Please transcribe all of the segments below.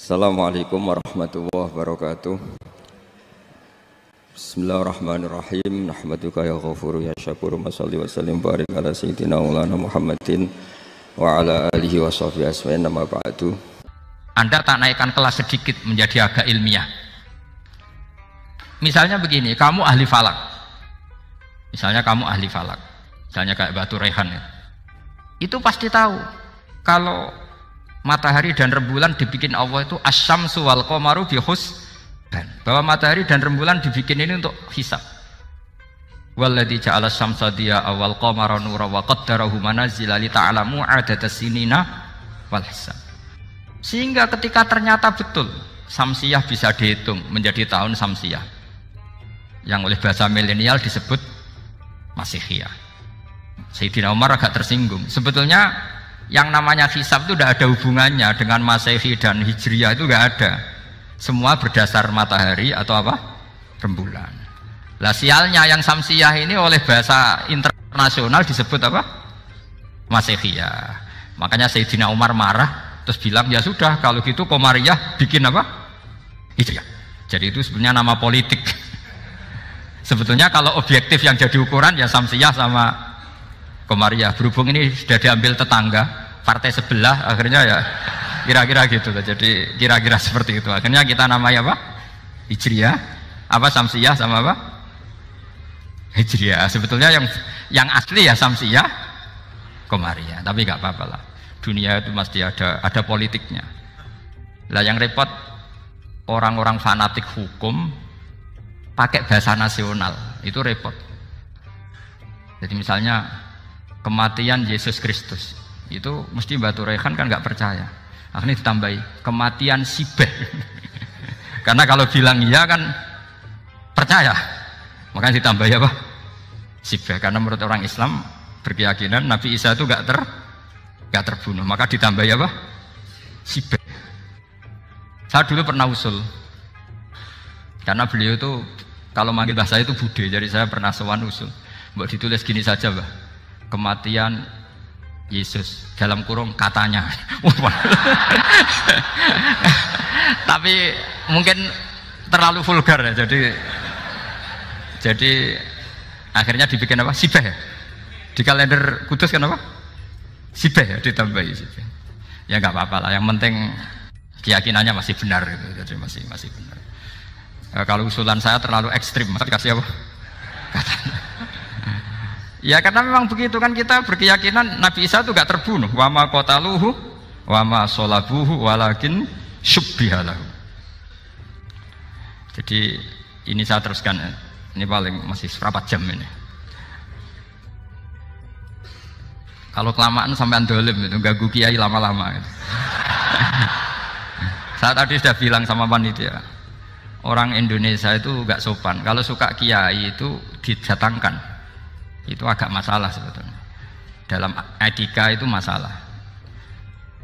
Assalamualaikum warahmatullahi wabarakatuh. Bismillahirrahmanirrahim. Nahmaduka ya ghafuru ya syakuru. Mashalli wa sallim barik ala sayyidina maulana Muhammadin wa ala alihi wa sahbihi asma'in nama ba'du. Anda tak naikkan kelas sedikit menjadi agak ilmiah. Misalnya begini, kamu ahli falak. Misalnya kayak Batu Rehan ya. Itu pasti tahu kalau matahari dan rembulan dibikin Allah itu asyamsu wal qamaru bihusban, bahwa matahari dan rembulan dibikin ini untuk hisab. Walladzi ja'ala syamsa diya'a wal qamara nura wa qaddarahu manazila li ta'lamu 'adadas sinina wal hisab. Sehingga ketika ternyata betul samsiyah bisa dihitung menjadi tahun samsiyah, yang oleh bahasa milenial disebut Masihiyah. Sayyidina Umar agak tersinggung. Sebetulnya yang namanya hisab itu tidak ada hubungannya dengan Masehi dan Hijriyah, itu tidak ada. Semua berdasar matahari atau apa? Rembulan. Lah sialnya yang samsiyah ini oleh bahasa internasional disebut apa? Masehiyah. Makanya Sayyidina Umar marah terus bilang, ya sudah kalau gitu Qamariyah bikin apa? Hijriyah. Jadi itu sebenarnya nama politik. Sebetulnya kalau objektif yang jadi ukuran ya samsiyah sama Qamariyah. Berhubung ini sudah diambil tetangga partai sebelah, akhirnya ya kira-kira gitu. Jadi kira-kira seperti itu. Akhirnya kita namanya apa? Hijriyah, apa samsiyah sama apa? Hijriyah. Sebetulnya yang asli ya samsiyah, Qamariyah. Tapi nggak apa-apa lah. Dunia itu mesti ada politiknya. Lah yang repot orang-orang fanatik hukum pakai bahasa nasional, itu repot. Jadi misalnya kematian Yesus Kristus itu mesti Batu Rehan kan nggak percaya, akhirnya ditambahi kematian Sibeh. Karena kalau bilang iya kan percaya, makanya ditambahi apa? Sibeh. Karena menurut orang Islam berkeyakinan Nabi Isa itu nggak terbunuh, maka ditambahi apa? Sibeh. Saya dulu pernah usul, karena beliau itu kalau manggil bahasa itu Bude, jadi saya pernah sowan usul, mbok ditulis gini saja, Mbah, kematian Yesus dalam kurung katanya. Tapi mungkin terlalu vulgar ya, jadi akhirnya dibikin apa? Sibeh ya? Di kalender Kudus kan apa? Sibeh ya, ditambahi Sibeh. Ya nggak apa-apa lah, yang penting keyakinannya masih benar gitu. Jadi masih benar. Kalau usulan saya terlalu ekstrim, maka dikasih apa? Katanya. Ya karena memang begitu kan, kita berkeyakinan Nabi Isa itu gak terbunuh. Wa ma qataluhu wa ma sholabuhu walakin syubbihalahu. Jadi ini saya teruskan ya. Ini paling masih seberapa jam ini. Kalau kelamaan sampai dolim itu ganggu kiai lama-lama gitu. Saya tadi sudah bilang sama panitia, orang Indonesia itu gak sopan. Kalau suka kiai itu didatangkan, itu agak masalah sebetulnya. Dalam etika itu masalah.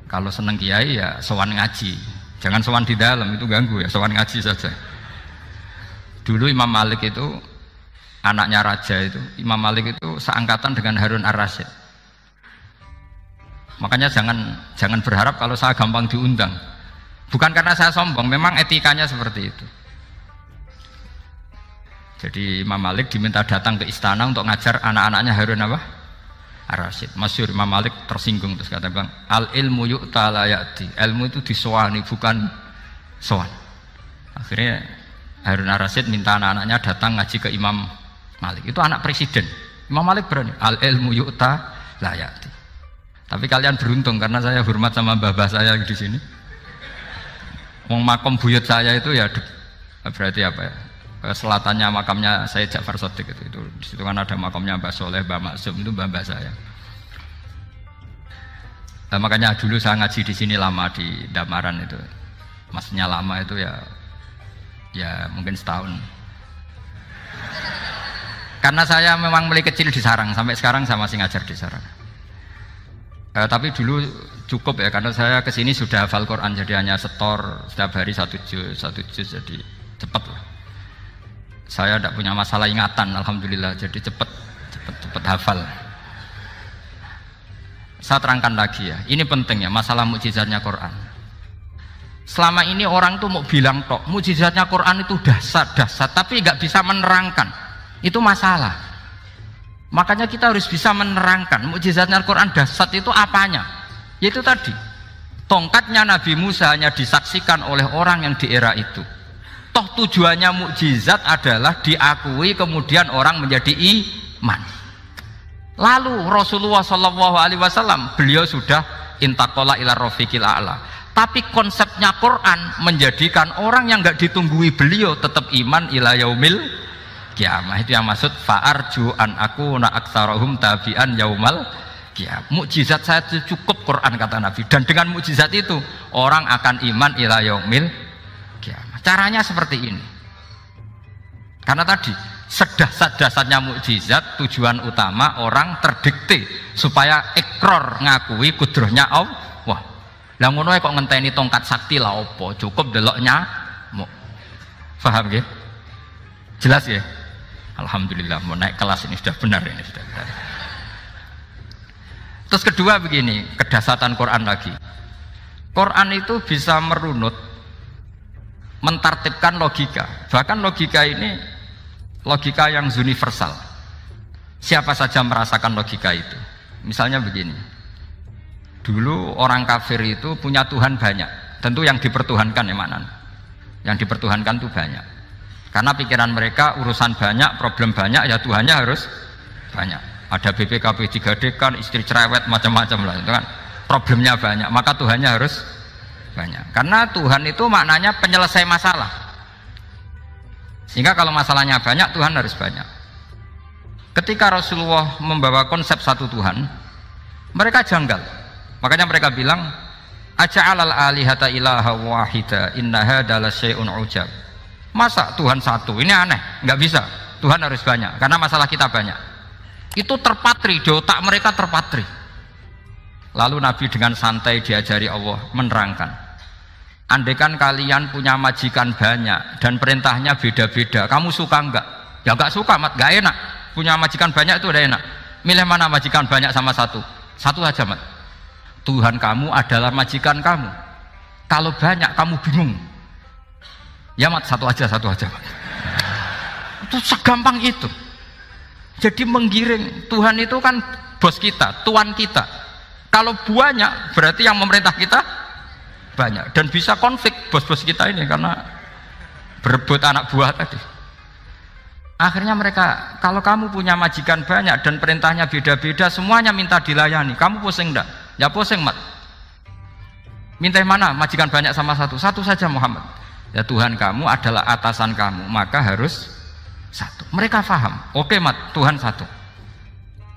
Kalau seneng kiai ya sowan ngaji, jangan sowan di dalam, itu ganggu ya, sowan ngaji saja. Dulu Imam Malik itu anaknya raja itu, Imam Malik itu seangkatan dengan Harun Ar-Rasyid. Makanya jangan berharap kalau saya gampang diundang. Bukan karena saya sombong, memang etikanya seperti itu. Jadi Imam Malik diminta datang ke istana untuk ngajar anak-anaknya Harun apa? Ar-Rasyid. Masyhur Imam Malik tersinggung terus kata bang, al ilmu yu'ta la ya'ti. Ilmu itu disowani bukan sowan. Akhirnya Harun Ar-Rasyid minta anak-anaknya datang ngaji ke Imam Malik. Itu anak presiden. Imam Malik berani, al ilmu yu'ta la ya'ti. Tapi kalian beruntung karena saya hormat sama mbah-mbah saya di sini. Wong makom buyut saya itu ya berarti apa ya? Selatannya makamnya Sayyid Ja'far Shadiq itu di situ kan ada makamnya Mbah Soleh, Mbah Maksum, itu mbah-mbah saya. Nah, makanya dulu saya ngaji di sini lama di Damaran itu. Maksudnya lama itu ya mungkin setahun. Karena saya memang mulai kecil di sarang, sampai sekarang saya masih ngajar di sarang. Tapi dulu cukup ya, karena saya kesini sudah hafal Quran, jadi hanya setor setiap hari satu juz, jadi cepat lah. Saya tidak punya masalah ingatan, alhamdulillah, jadi cepat hafal. Saya terangkan lagi ya, ini penting ya, masalah mukjizatnya Quran. Selama ini orang tuh mau bilang tok, mukjizatnya Quran itu dahsyat, tapi nggak bisa menerangkan. Itu masalah. Makanya kita harus bisa menerangkan mukjizatnya Al-Quran dahsyat itu apanya. Yaitu tadi, tongkatnya Nabi Musa hanya disaksikan oleh orang yang di era itu. Toh tujuannya mukjizat adalah diakui kemudian orang menjadi iman. Lalu Rasulullah SAW beliau sudah intaqala ila rafiqil a'la. Tapi konsepnya Quran menjadikan orang yang nggak ditunggui beliau tetap iman ila yaumil kiamah. Itu yang maksud fa'arju an akuna aktsarahum tabi'an yaumal kiamah. Mukjizat saya itu cukup Quran kata Nabi, dan dengan mukjizat itu orang akan iman ila yaumil kiamah. Caranya seperti ini. Karena tadi sedahsyat-dahsyatnya mukjizat tujuan utama orang terdikte supaya ikror ngakui kudrohnya Allah. Lah ngono kok ngenteni tongkat sakti lah opo? Cukup deloknya. Paham nggih? Jelas ya? Alhamdulillah mau naik kelas ini sudah benar ini sudah benar. Terus kedua begini, kedahsyatan Quran lagi. Quran itu bisa merunut, mentartibkan logika. Bahkan logika ini logika yang universal. Siapa saja merasakan logika itu. Misalnya begini. Dulu orang kafir itu punya Tuhan banyak. Tentu yang dipertuhankan ya mana? Yang dipertuhankan itu banyak. Karena pikiran mereka urusan banyak, problem banyak, ya Tuhannya harus banyak. Ada BPKB 3D kan, istri cerewet macam-macam lah, itu kan. Problemnya banyak, maka Tuhannya harus banyak. Karena Tuhan itu maknanya penyelesai masalah. Sehingga kalau masalahnya banyak, Tuhan harus banyak. Ketika Rasulullah membawa konsep satu Tuhan, mereka janggal. Makanya mereka bilang, aja'alal alihata ilaha wahida inna hadza lasyai'un ujab. Masa Tuhan satu? Ini aneh, nggak bisa. Tuhan harus banyak, karena masalah kita banyak. Itu terpatri, di otak mereka terpatri. Lalu Nabi dengan santai diajari Allah menerangkan, andaikan kalian punya majikan banyak dan perintahnya beda-beda, kamu suka enggak? Ya enggak suka, mat, enggak enak. Punya majikan banyak itu udah enak. Milih mana majikan banyak sama satu? Satu aja, mat. Tuhan kamu adalah majikan kamu. Kalau banyak kamu bingung. Ya mat, satu aja mat. Itu segampang itu. Jadi menggiring, Tuhan itu kan bos kita, tuan kita. Kalau banyak berarti yang memerintah kita banyak, dan bisa konflik bos-bos kita ini karena berebut anak buah tadi. Akhirnya mereka, kalau kamu punya majikan banyak dan perintahnya beda-beda, semuanya minta dilayani, kamu pusing enggak? Ya pusing, mat. Minta mana? Majikan banyak sama satu? Satu saja Muhammad. Ya Tuhan kamu adalah atasan kamu, maka harus satu. Mereka paham. Oke, mat, Tuhan satu.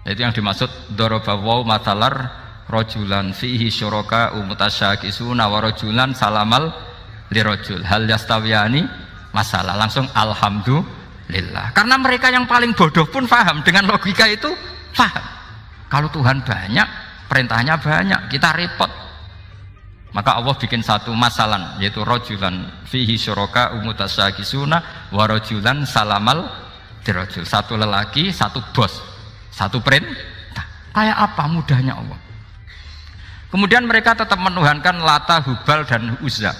Itu yang dimaksud dorobawaw matalar rojulan fihi syuraka umutasyakisuna wa rojulan salamal lirojul hal yastawiyani masalah. Langsung alhamdulillah. Karena mereka yang paling bodoh pun paham dengan logika itu, paham. Kalau Tuhan banyak, perintahnya banyak, kita repot. Maka Allah bikin satu masalan, yaitu rojulan fihi syuraka umutasyakisuna wa rojulan salamal lirojul. Satu lelaki, satu bos, satu perintah. Kayak apa mudahnya Allah. Kemudian mereka tetap menuhankan Lata, Hubal, dan Uzza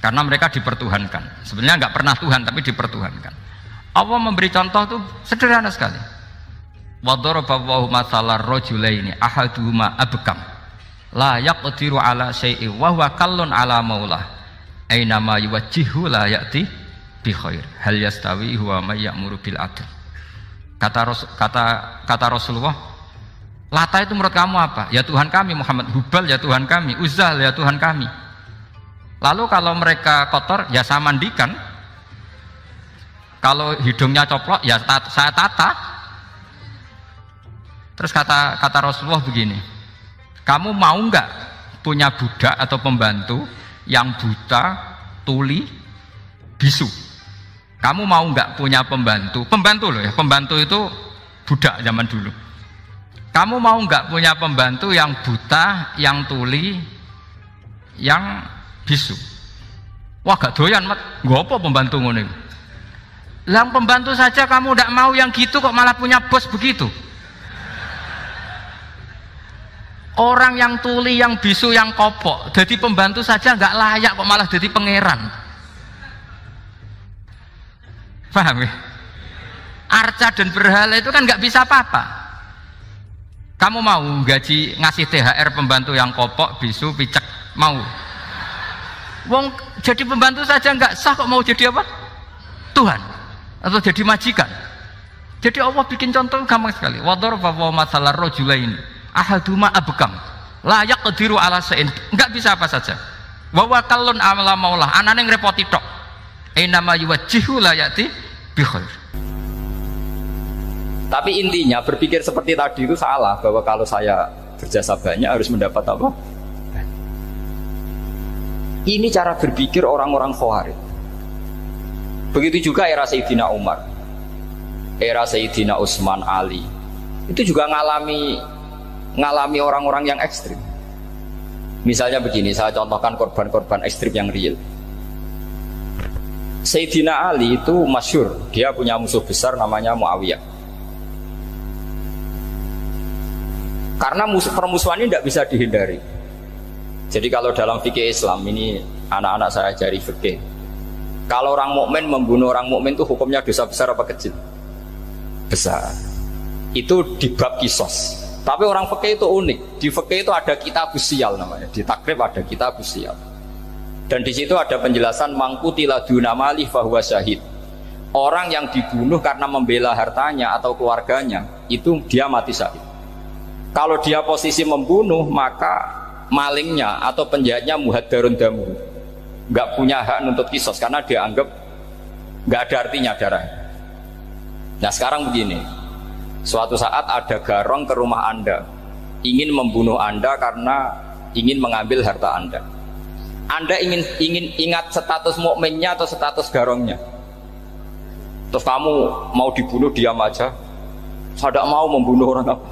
karena mereka dipertuhankan. Sebenarnya nggak pernah Tuhan, tapi dipertuhankan. Allah memberi contoh itu sederhana sekali. Wa daraballahu mathalar rajulaini ahaduhuma abkam la yaqdiru ala syai'in wa huwa kallun ala maulah aina ma yuwajjihu la ya'ti bi khair hal yastawi huwa may ya'muru bil adl. Kata Rasulullah, Lata itu menurut kamu apa? Ya Tuhan kami. Muhammad. Hubal ya Tuhan kami. Uzzah ya Tuhan kami. Lalu kalau mereka kotor ya saya mandikan. Kalau hidungnya coplok ya saya tata. Terus kata Rasulullah begini, kamu mau nggak punya budak atau pembantu yang buta, tuli, bisu? Kamu mau nggak punya pembantu loh ya, pembantu itu budak zaman dulu. Kamu mau nggak punya pembantu yang buta, yang tuli, yang bisu? Wah gak doyan, mat. Gak apa pembantu ngono. Yang pembantu saja kamu tidak mau yang gitu, kok malah punya bos begitu? Orang yang tuli, yang bisu, yang kopok, jadi pembantu saja nggak layak kok malah jadi pangeran. Paham ya? Arca dan berhala itu kan nggak bisa apa-apa. Kamu mau gaji ngasih THR pembantu yang kopok, bisu, picek, mau? Wong jadi pembantu saja nggak sah kok mau jadi apa? Tuhan atau jadi majikan. Jadi Allah bikin contoh gampang sekali. Wadaraba masalah rajulain ahaduma abkam la yaqdiru ala shay'in, nggak bisa apa saja. Wa wakallun amala maulah, anane ngrepoti tok. Inama yuwajjihu la yati bi khair. Tapi intinya berpikir seperti tadi itu salah, bahwa kalau saya berjasa banyak harus mendapat apa? Ini cara berpikir orang-orang Khawarij. Begitu juga era Sayyidina Umar, era Sayyidina Utsman, Ali, itu juga ngalami orang-orang yang ekstrim. Misalnya begini, saya contohkan korban-korban ekstrim yang real. Sayyidina Ali itu masyhur, dia punya musuh besar namanya Muawiyah. Karena permusuhan ini tidak bisa dihindari. Jadi kalau dalam fikih Islam, ini anak-anak saya ajari fikih, kalau orang mukmin membunuh orang mukmin itu hukumnya dosa besar apa kecil? Besar. Itu di bab kisos. Tapi orang fikih itu unik. Di fikih itu ada kitabus siyal namanya. Di takrib ada kitabus siyal. Dan di situ ada penjelasan mangkutila duna mali fahuwa syahid. Orang yang dibunuh karena membela hartanya atau keluarganya, itu dia mati syahid. Kalau dia posisi membunuh, maka malingnya atau penjahatnya muhaddarun damu, nggak punya hak nuntut kisos karena dia anggap nggak ada artinya darah. Nah sekarang begini, suatu saat ada garong ke rumah Anda, ingin membunuh Anda karena ingin mengambil harta Anda. Anda ingin ingat status mukminnya atau status garongnya. Terus kamu mau dibunuh diam aja, saya tidak mau membunuh orang apa?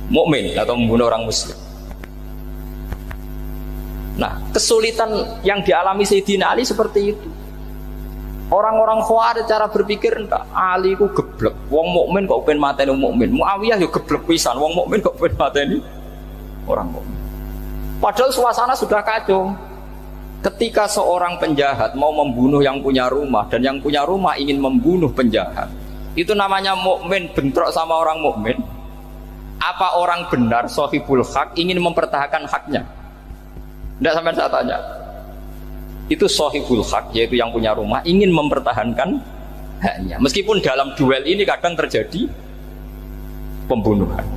Mukmin atau membunuh orang muslim. Nah, kesulitan yang dialami Sayyidina Ali seperti itu. Orang-orang Khawarij cara berpikir entah Ali ku geblek, wong mukmin kok pengen mateni mukmin. Muawiyah yo geblek pisan, wong mukmin kok pengen mateni orang mukmin. Padahal suasana sudah kacau. Ketika seorang penjahat mau membunuh yang punya rumah dan yang punya rumah ingin membunuh penjahat, itu namanya mukmin bentrok sama orang mukmin. Apa orang benar sahibul hak ingin mempertahankan haknya? Tidak sampai saya tanya. Itu sahibul hak, yaitu yang punya rumah ingin mempertahankan haknya. Meskipun dalam duel ini kadang terjadi pembunuhan.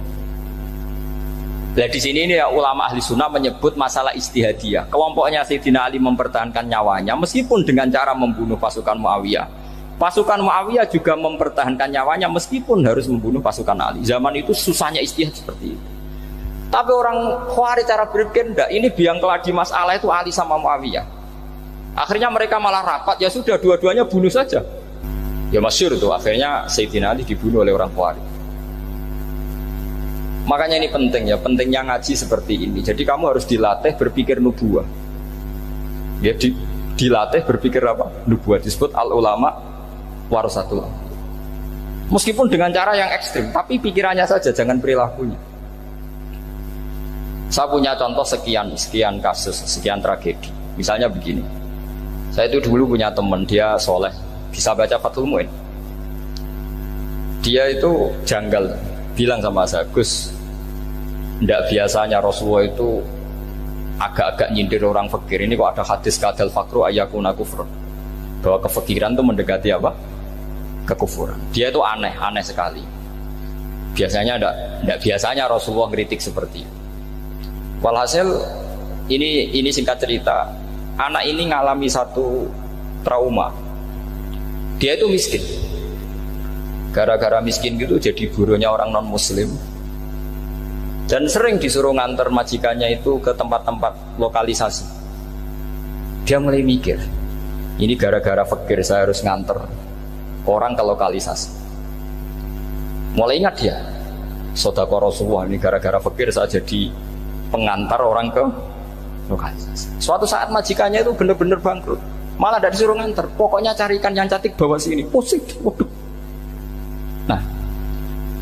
Nah di sini ini ya, ulama ahli sunnah menyebut masalah istihadiyah. Kelompoknya Sayyidina Ali mempertahankan nyawanya meskipun dengan cara membunuh pasukan Muawiyah. Pasukan Muawiyah juga mempertahankan nyawanya meskipun harus membunuh pasukan Ali. Zaman itu susahnya istihad seperti itu. Tapi orang Khawarij cara berpikir enggak, ini biang keladi masalah itu Ali sama Muawiyah. Akhirnya mereka malah rapat, ya sudah dua-duanya bunuh saja. Ya masyhur itu, akhirnya Sayyidina Ali dibunuh oleh orang Khawarij. Makanya ini penting ya, pentingnya ngaji seperti ini. Jadi kamu harus dilatih berpikir nubuwah. Ya dilatih berpikir apa? Nubuwah, disebut al-ulama warasatul. Meskipun dengan cara yang ekstrim, tapi pikirannya saja, jangan perilakunya. Saya punya contoh sekian kasus, sekian tragedi. Misalnya begini, saya itu dulu punya teman, dia soleh, bisa baca Fathul Mu'in. Dia itu janggal, bilang sama saya, Gus, tidak biasanya Rasulullah itu agak-agak nyindir orang fakir. Ini kok ada hadis kadal fakru ayakuna kufur, bahwa kefakiran itu mendekati apa? Kekufuran. Dia itu aneh sekali. Biasanya tidak biasanya Rasulullah kritik seperti itu. Walhasil ini singkat cerita, anak ini ngalami satu trauma. Dia itu miskin. Gara-gara miskin gitu jadi burunya orang non muslim. Dan sering disuruh nganter majikannya itu ke tempat-tempat lokalisasi. Dia mulai mikir, ini gara-gara fakir saya harus nganter orang ke lokalisasi. Mulai ingat dia, sedekah Rasulullah, ini gara-gara fakir saya jadi pengantar orang ke lokalisasi. Suatu saat majikannya itu benar-benar bangkrut, malah tidak disuruh nganter, pokoknya carikan yang cantik bawa sini. Pusing, waduh. Nah,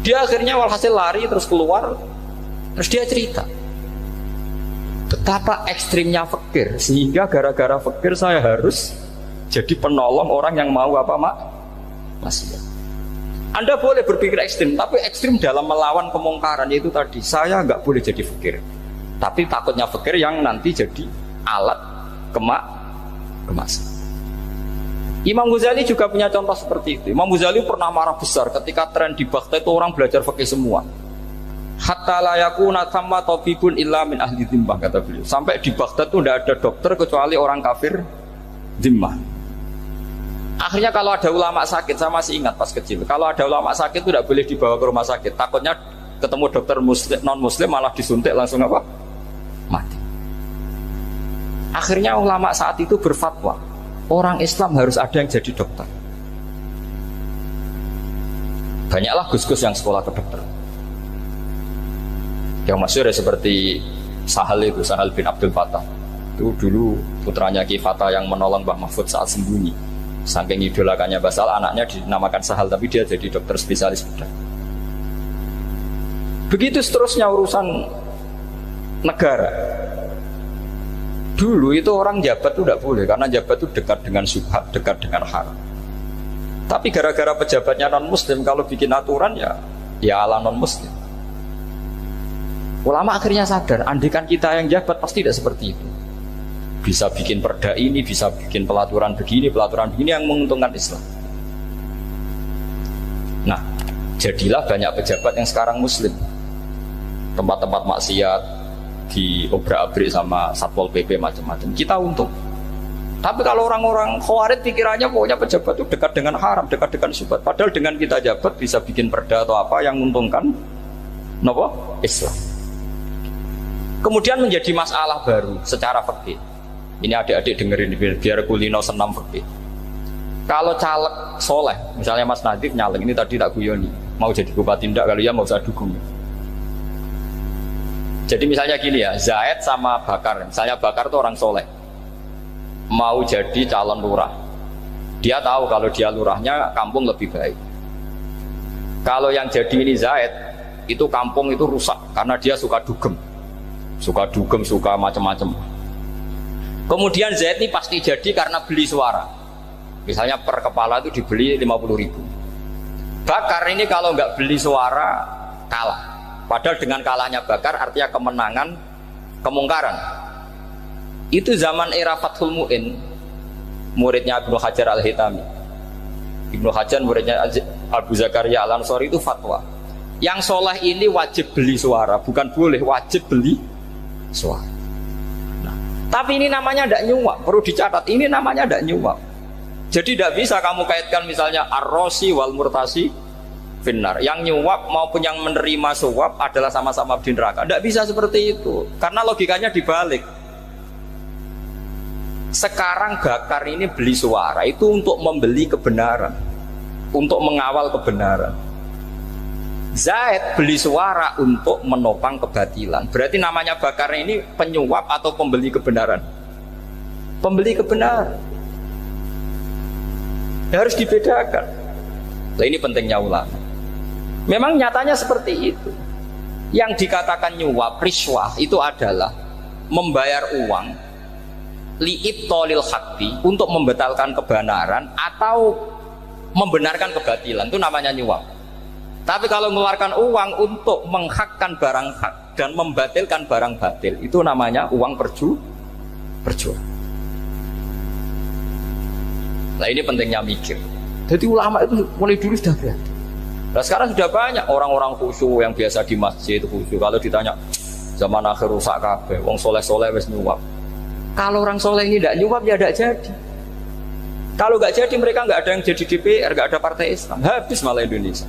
dia akhirnya walhasil lari terus keluar Terus dia cerita betapa ekstrimnya fakir, sehingga gara-gara fakir saya harus jadi penolong orang yang mau apa maksiat. Anda boleh berpikir ekstrim, tapi ekstrim dalam melawan kemungkaran, yaitu tadi, saya nggak boleh jadi fakir, tapi takutnya fakir yang nanti jadi alat kemasan. Imam Ghazali juga punya contoh seperti itu. Imam Ghazali pernah marah besar ketika tren di Baghdad itu orang belajar fikih semua. Hatta la yakuna thamma tabibun illa min ahli dhimmah, kata beliau. Sampai di Baghdad itu tidak ada dokter kecuali orang kafir dhimmah. Akhirnya kalau ada ulama sakit, saya masih ingat pas kecil, kalau ada ulama sakit itu tidak boleh dibawa ke rumah sakit. Takutnya ketemu dokter muslim, non muslim malah disuntik langsung apa? Mati. Akhirnya ulama saat itu berfatwa, orang Islam harus ada yang jadi dokter. Banyaklah gus-gus yang sekolah ke dokter. Yang masyhur seperti Sahal bin Abdul Fattah. Itu dulu putranya Ki Fatah yang menolong Mbah Mahfud saat sembunyi. Saking idolakannya Mbah Sahal, anaknya dinamakan Sahal, tapi dia jadi dokter spesialis bedah. Begitu seterusnya urusan negara. Dulu itu orang jabat itu tidak boleh, karena jabat itu dekat dengan syubhat, dekat dengan haram. Tapi gara-gara pejabatnya non muslim, kalau bikin aturan ya ala non muslim. Ulama akhirnya sadar, andikan kita yang jabat pasti tidak seperti itu. Bisa bikin perda ini, bisa bikin pelaturan begini yang menguntungkan Islam. Nah, jadilah banyak pejabat yang sekarang muslim. Tempat-tempat maksiat di obrak-abrik sama Satpol PP macam-macam, kita untung. Tapi kalau orang-orang khawarij pikirannya pokoknya pejabat itu dekat dengan haram, dekat dengan syubhat. Padahal dengan kita jabat bisa bikin perda atau apa yang menguntungkan Islam. Kemudian menjadi masalah baru secara fikih. Ini adik-adik dengerin biar kulino senam fikih. Kalau caleg soleh, misalnya Mas Nadif nyaleng, ini tadi tak guyoni, mau jadi bupati ndak, kalau ya mau usah dukung. Jadi misalnya gini ya, Zaid sama Bakar, misalnya Bakar itu orang soleh, mau jadi calon lurah. Dia tahu kalau dia lurahnya kampung lebih baik. Kalau yang jadi ini Zaid, itu kampung itu rusak karena dia suka dugem, suka macam-macam. Kemudian Zaid ini pasti jadi karena beli suara. Misalnya per kepala itu dibeli 50.000. Bakar ini kalau nggak beli suara kalah. Padahal dengan kalahnya Bakar artinya kemenangan kemungkaran. Itu zaman era Fathul Mu'in, muridnya Ibnu Hajar Al-Hitami. Ibnu Hajar muridnya Abu Zakaria Al-Ansari itu fatwa, yang soleh ini wajib beli suara, bukan boleh, wajib beli suara. Nah, tapi ini namanya tidak nyuap, perlu dicatat, ini namanya tidak nyuap. Jadi tidak bisa kamu kaitkan misalnya ar-rosi wal murtasi finnar, yang nyuap maupun yang menerima suap adalah sama-sama di neraka. Tidak bisa seperti itu, karena logikanya dibalik. Sekarang Bakar ini beli suara itu untuk membeli kebenaran, untuk mengawal kebenaran. Zaid beli suara untuk menopang kebatilan. Berarti namanya Bakar ini penyuap atau pembeli kebenaran? Pembeli kebenaran. Harus dibedakan. Nah, ini pentingnya ulama. Memang nyatanya seperti itu. Yang dikatakan nyuap, riswah itu adalah membayar uang li'ibtolil haqqi, untuk membatalkan kebenaran atau membenarkan kebatilan, itu namanya nyuap. Tapi kalau mengeluarkan uang untuk menghakkan barang hak dan membatalkan barang batil, itu namanya uang perjuangan. Nah, ini pentingnya mikir. Jadi ulama itu mulai dulu sudah berhati. Nah, sekarang sudah banyak orang-orang khusyuk yang biasa di masjid khusyuk. Kalau ditanya zaman akhir rusak kabeh, wong soleh-soleh wis nyuap. Kalau orang soleh ini tidak nyuap ya tidak jadi. Kalau nggak jadi mereka nggak ada yang jadi DPR, nggak ada partai Islam, habis malah Indonesia.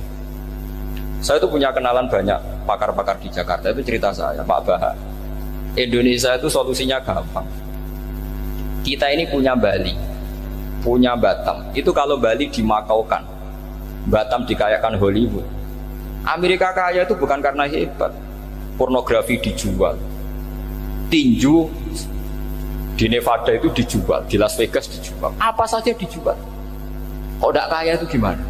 Saya itu punya kenalan banyak pakar-pakar di Jakarta, itu cerita saya, Pak Bahar. Indonesia itu solusinya gampang. Kita ini punya Bali, punya Batam. Itu kalau Bali dimakaukan, Batam dikayakan Hollywood. Amerika kaya itu bukan karena hebat, pornografi dijual, tinju di Nevada itu dijual, di Las Vegas dijual, apa saja dijual. Kok tidak kaya itu gimana?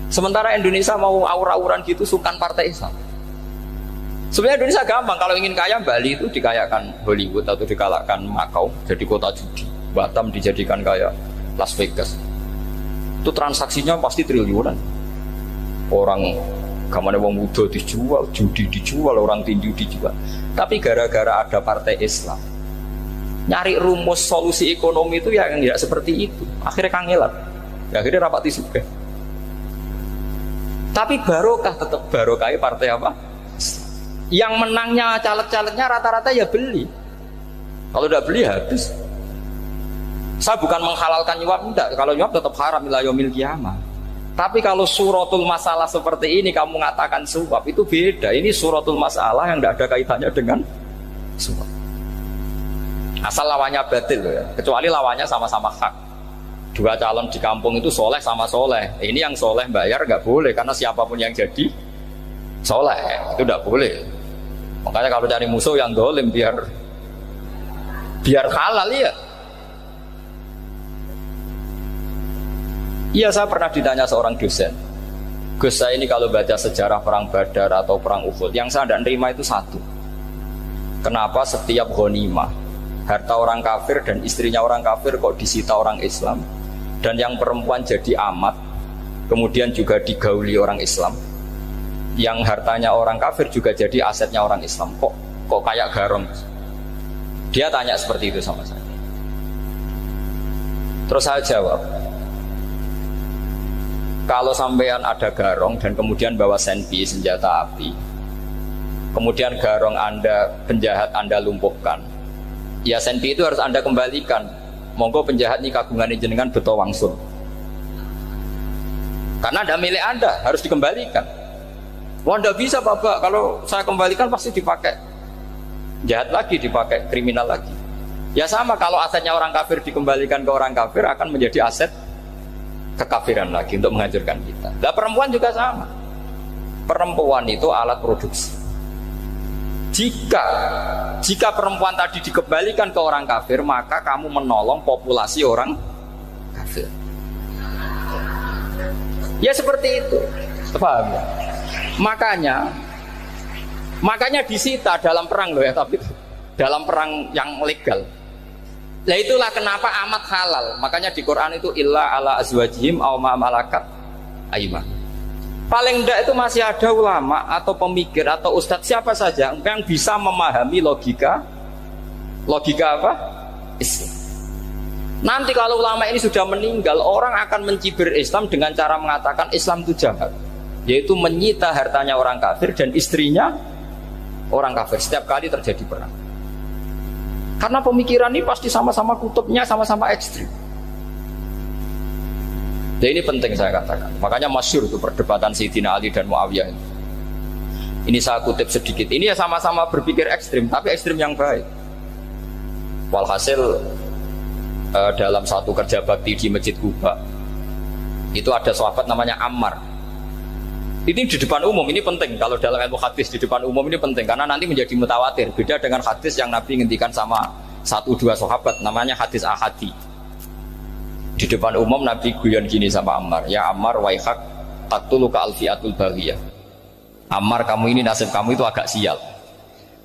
Sementara Indonesia mau aur-auran gitu, sungkan partai Islam. Sebenarnya Indonesia gampang, kalau ingin kaya Bali itu dikayakan Hollywood atau dikalahkan Macau jadi kota judi, Batam dijadikan kaya Las Vegas. Itu transaksinya pasti triliunan. Orang gamane wong muda dijual, judi dijual, orang tinju dijual. Tapi gara-gara ada partai Islam, nyari rumus solusi ekonomi itu yang tidak seperti itu. Akhirnya kangelan, ya, akhirnya rapati suka. Tapi barokah tetap barokah partai apa? Yang menangnya caleg-calegnya rata-rata ya beli. Kalau tidak beli habis. Saya bukan menghalalkan nyuap, enggak. Kalau nyuap tetap haram ila yaumil qiyamah. Tapi kalau suratul masalah seperti ini kamu mengatakan suap, itu beda. Ini suratul masalah yang tidak ada kaitannya dengan suap. Asal lawannya batil ya. Kecuali lawannya sama-sama hak. Dua calon di kampung itu soleh sama soleh. Ini yang soleh bayar nggak boleh karena siapapun yang jadi soleh itu tidak boleh. Makanya kalau cari musuh yang dolim biar halal ya. Iya, saya pernah ditanya seorang dosen, Gus, saya ini kalau baca sejarah perang Badar atau perang Uhud, yang saya tidak nerima itu satu. Kenapa setiap ghanimah harta orang kafir dan istrinya orang kafir kok disita orang Islam, dan yang perempuan jadi amat, kemudian juga digauli orang Islam, yang hartanya orang kafir juga jadi asetnya orang Islam, kok kayak garong. Dia tanya seperti itu sama saya. Terus saya jawab, kalau sampean ada garong dan kemudian bawa senpi, senjata api, kemudian garong Anda, penjahat Anda lumpuhkan, ya senpi itu harus Anda kembalikan. Monggo penjahat ini kagungan jenengan beto wangsul, karena ada milik Anda, harus dikembalikan. Wah, tidak bisa Bapak, kalau saya kembalikan pasti dipakai jahat lagi, dipakai kriminal lagi. Ya sama, kalau asetnya orang kafir dikembalikan ke orang kafir akan menjadi aset kekafiran lagi untuk menghancurkan kita. Nah, perempuan juga sama. Perempuan itu alat produksi. Jika perempuan tadi dikembalikan ke orang kafir, maka kamu menolong populasi orang kafir. Ya seperti itu. Paham ya? Makanya disita dalam perang loh ya, tapi dalam perang yang legal. Nah itulah kenapa amat halal. Makanya di Quran itu illa ala azwajihim aw ma malakat aymah. Paling enggak itu masih ada ulama atau pemikir atau ustadz siapa saja yang bisa memahami logika apa? Islam. Nanti kalau ulama ini sudah meninggal, orang akan mencibir Islam dengan cara mengatakan Islam itu jahat, yaitu menyita hartanya orang kafir dan istrinya orang kafir setiap kali terjadi perang. Karena pemikiran ini pasti sama-sama kutubnya, sama-sama ekstrim. Jadi ini penting saya katakan. Makanya masyhur itu perdebatan Sayyidina Ali dan Muawiyah. Ini saya kutip sedikit. Ini ya sama-sama berpikir ekstrim, tapi ekstrim yang baik. Walhasil dalam satu kerja bakti di Masjid Kuba, itu ada sahabat namanya Ammar. Ini di depan umum, ini penting. Kalau dalam ilmu hadis di depan umum ini penting karena nanti menjadi mutawatir. Beda dengan hadis yang Nabi ngendikan sama 1-2 sahabat, namanya hadis ahadi. Di depan umum Nabi guyon gini sama Ammar, ya Ammar waihak taqtuluka alfiatul baghiyah. Ammar, kamu ini nasib kamu itu agak sial.